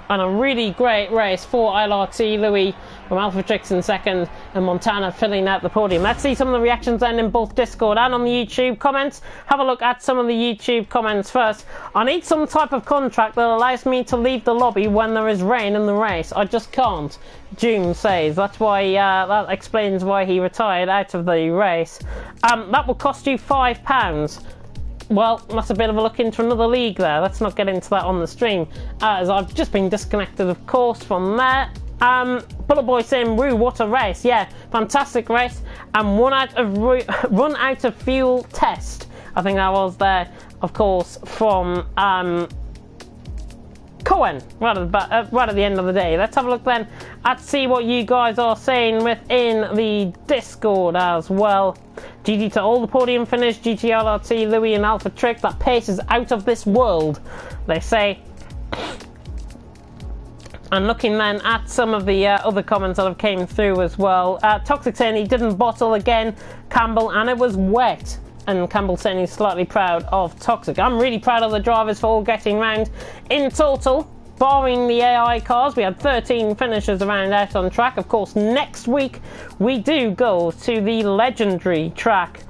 And a really great race for LRT Louis from Alpha Trix in second and Montana filling out the podium. Let's see some of the reactions then in both Discord and on the YouTube comments. Have a look at some of the YouTube comments first. I need some type of contract that allows me to leave the lobby when there is rain in the race. I just can't, June says. That's why, that explains why he retired out of the race. That will cost you £5. Well, that's a bit of a look into another league there. Let's not get into that on the stream, as I've just been disconnected, of course, from there. Bullet Boy saying, woo, what a race. Yeah, fantastic race. And run out of fuel test. I think that was there, of course, from Cohen, right at the end of the day. Let's have a look then at see what you guys are saying within the Discord as well. GG to all the podium finish, GTLRT, Louis and Alpha Trick. That pace is out of this world, they say. And looking then at some of the other comments that have came through as well. Toxic saying he didn't bottle again, Campbell, and it was wet. And Campbell saying he's slightly proud of Toxic. I'm really proud of the drivers for all getting round. In total, barring the AI cars, we had 13 finishers around out on track. Of course, next week we do go to the legendary track.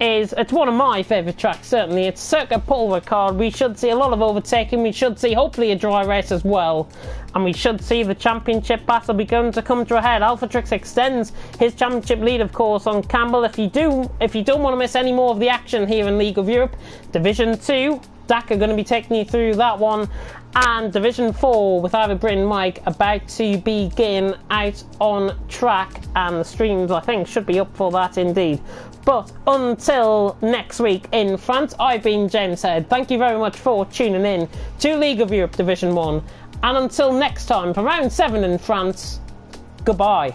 It's one of my favourite tracks, certainly. It's Circuit Pulvercard. We should see a lot of overtaking. We should see, hopefully, a dry race as well. And we should see the championship battle begin to come to a head. Alpha Trix extends his championship lead, of course, on Campbell. If you don't want to miss any more of the action here in League of Europe, Division 2, Dak are going to be taking you through that one. And Division 4 with Ivor Brin and Mike about to begin out on track. And the streams, I think, should be up for that indeed. But until next week in France, I've been James Head. Thank you very much for tuning in to League of Europe Division 1. And until next time, for round 7 in France, goodbye.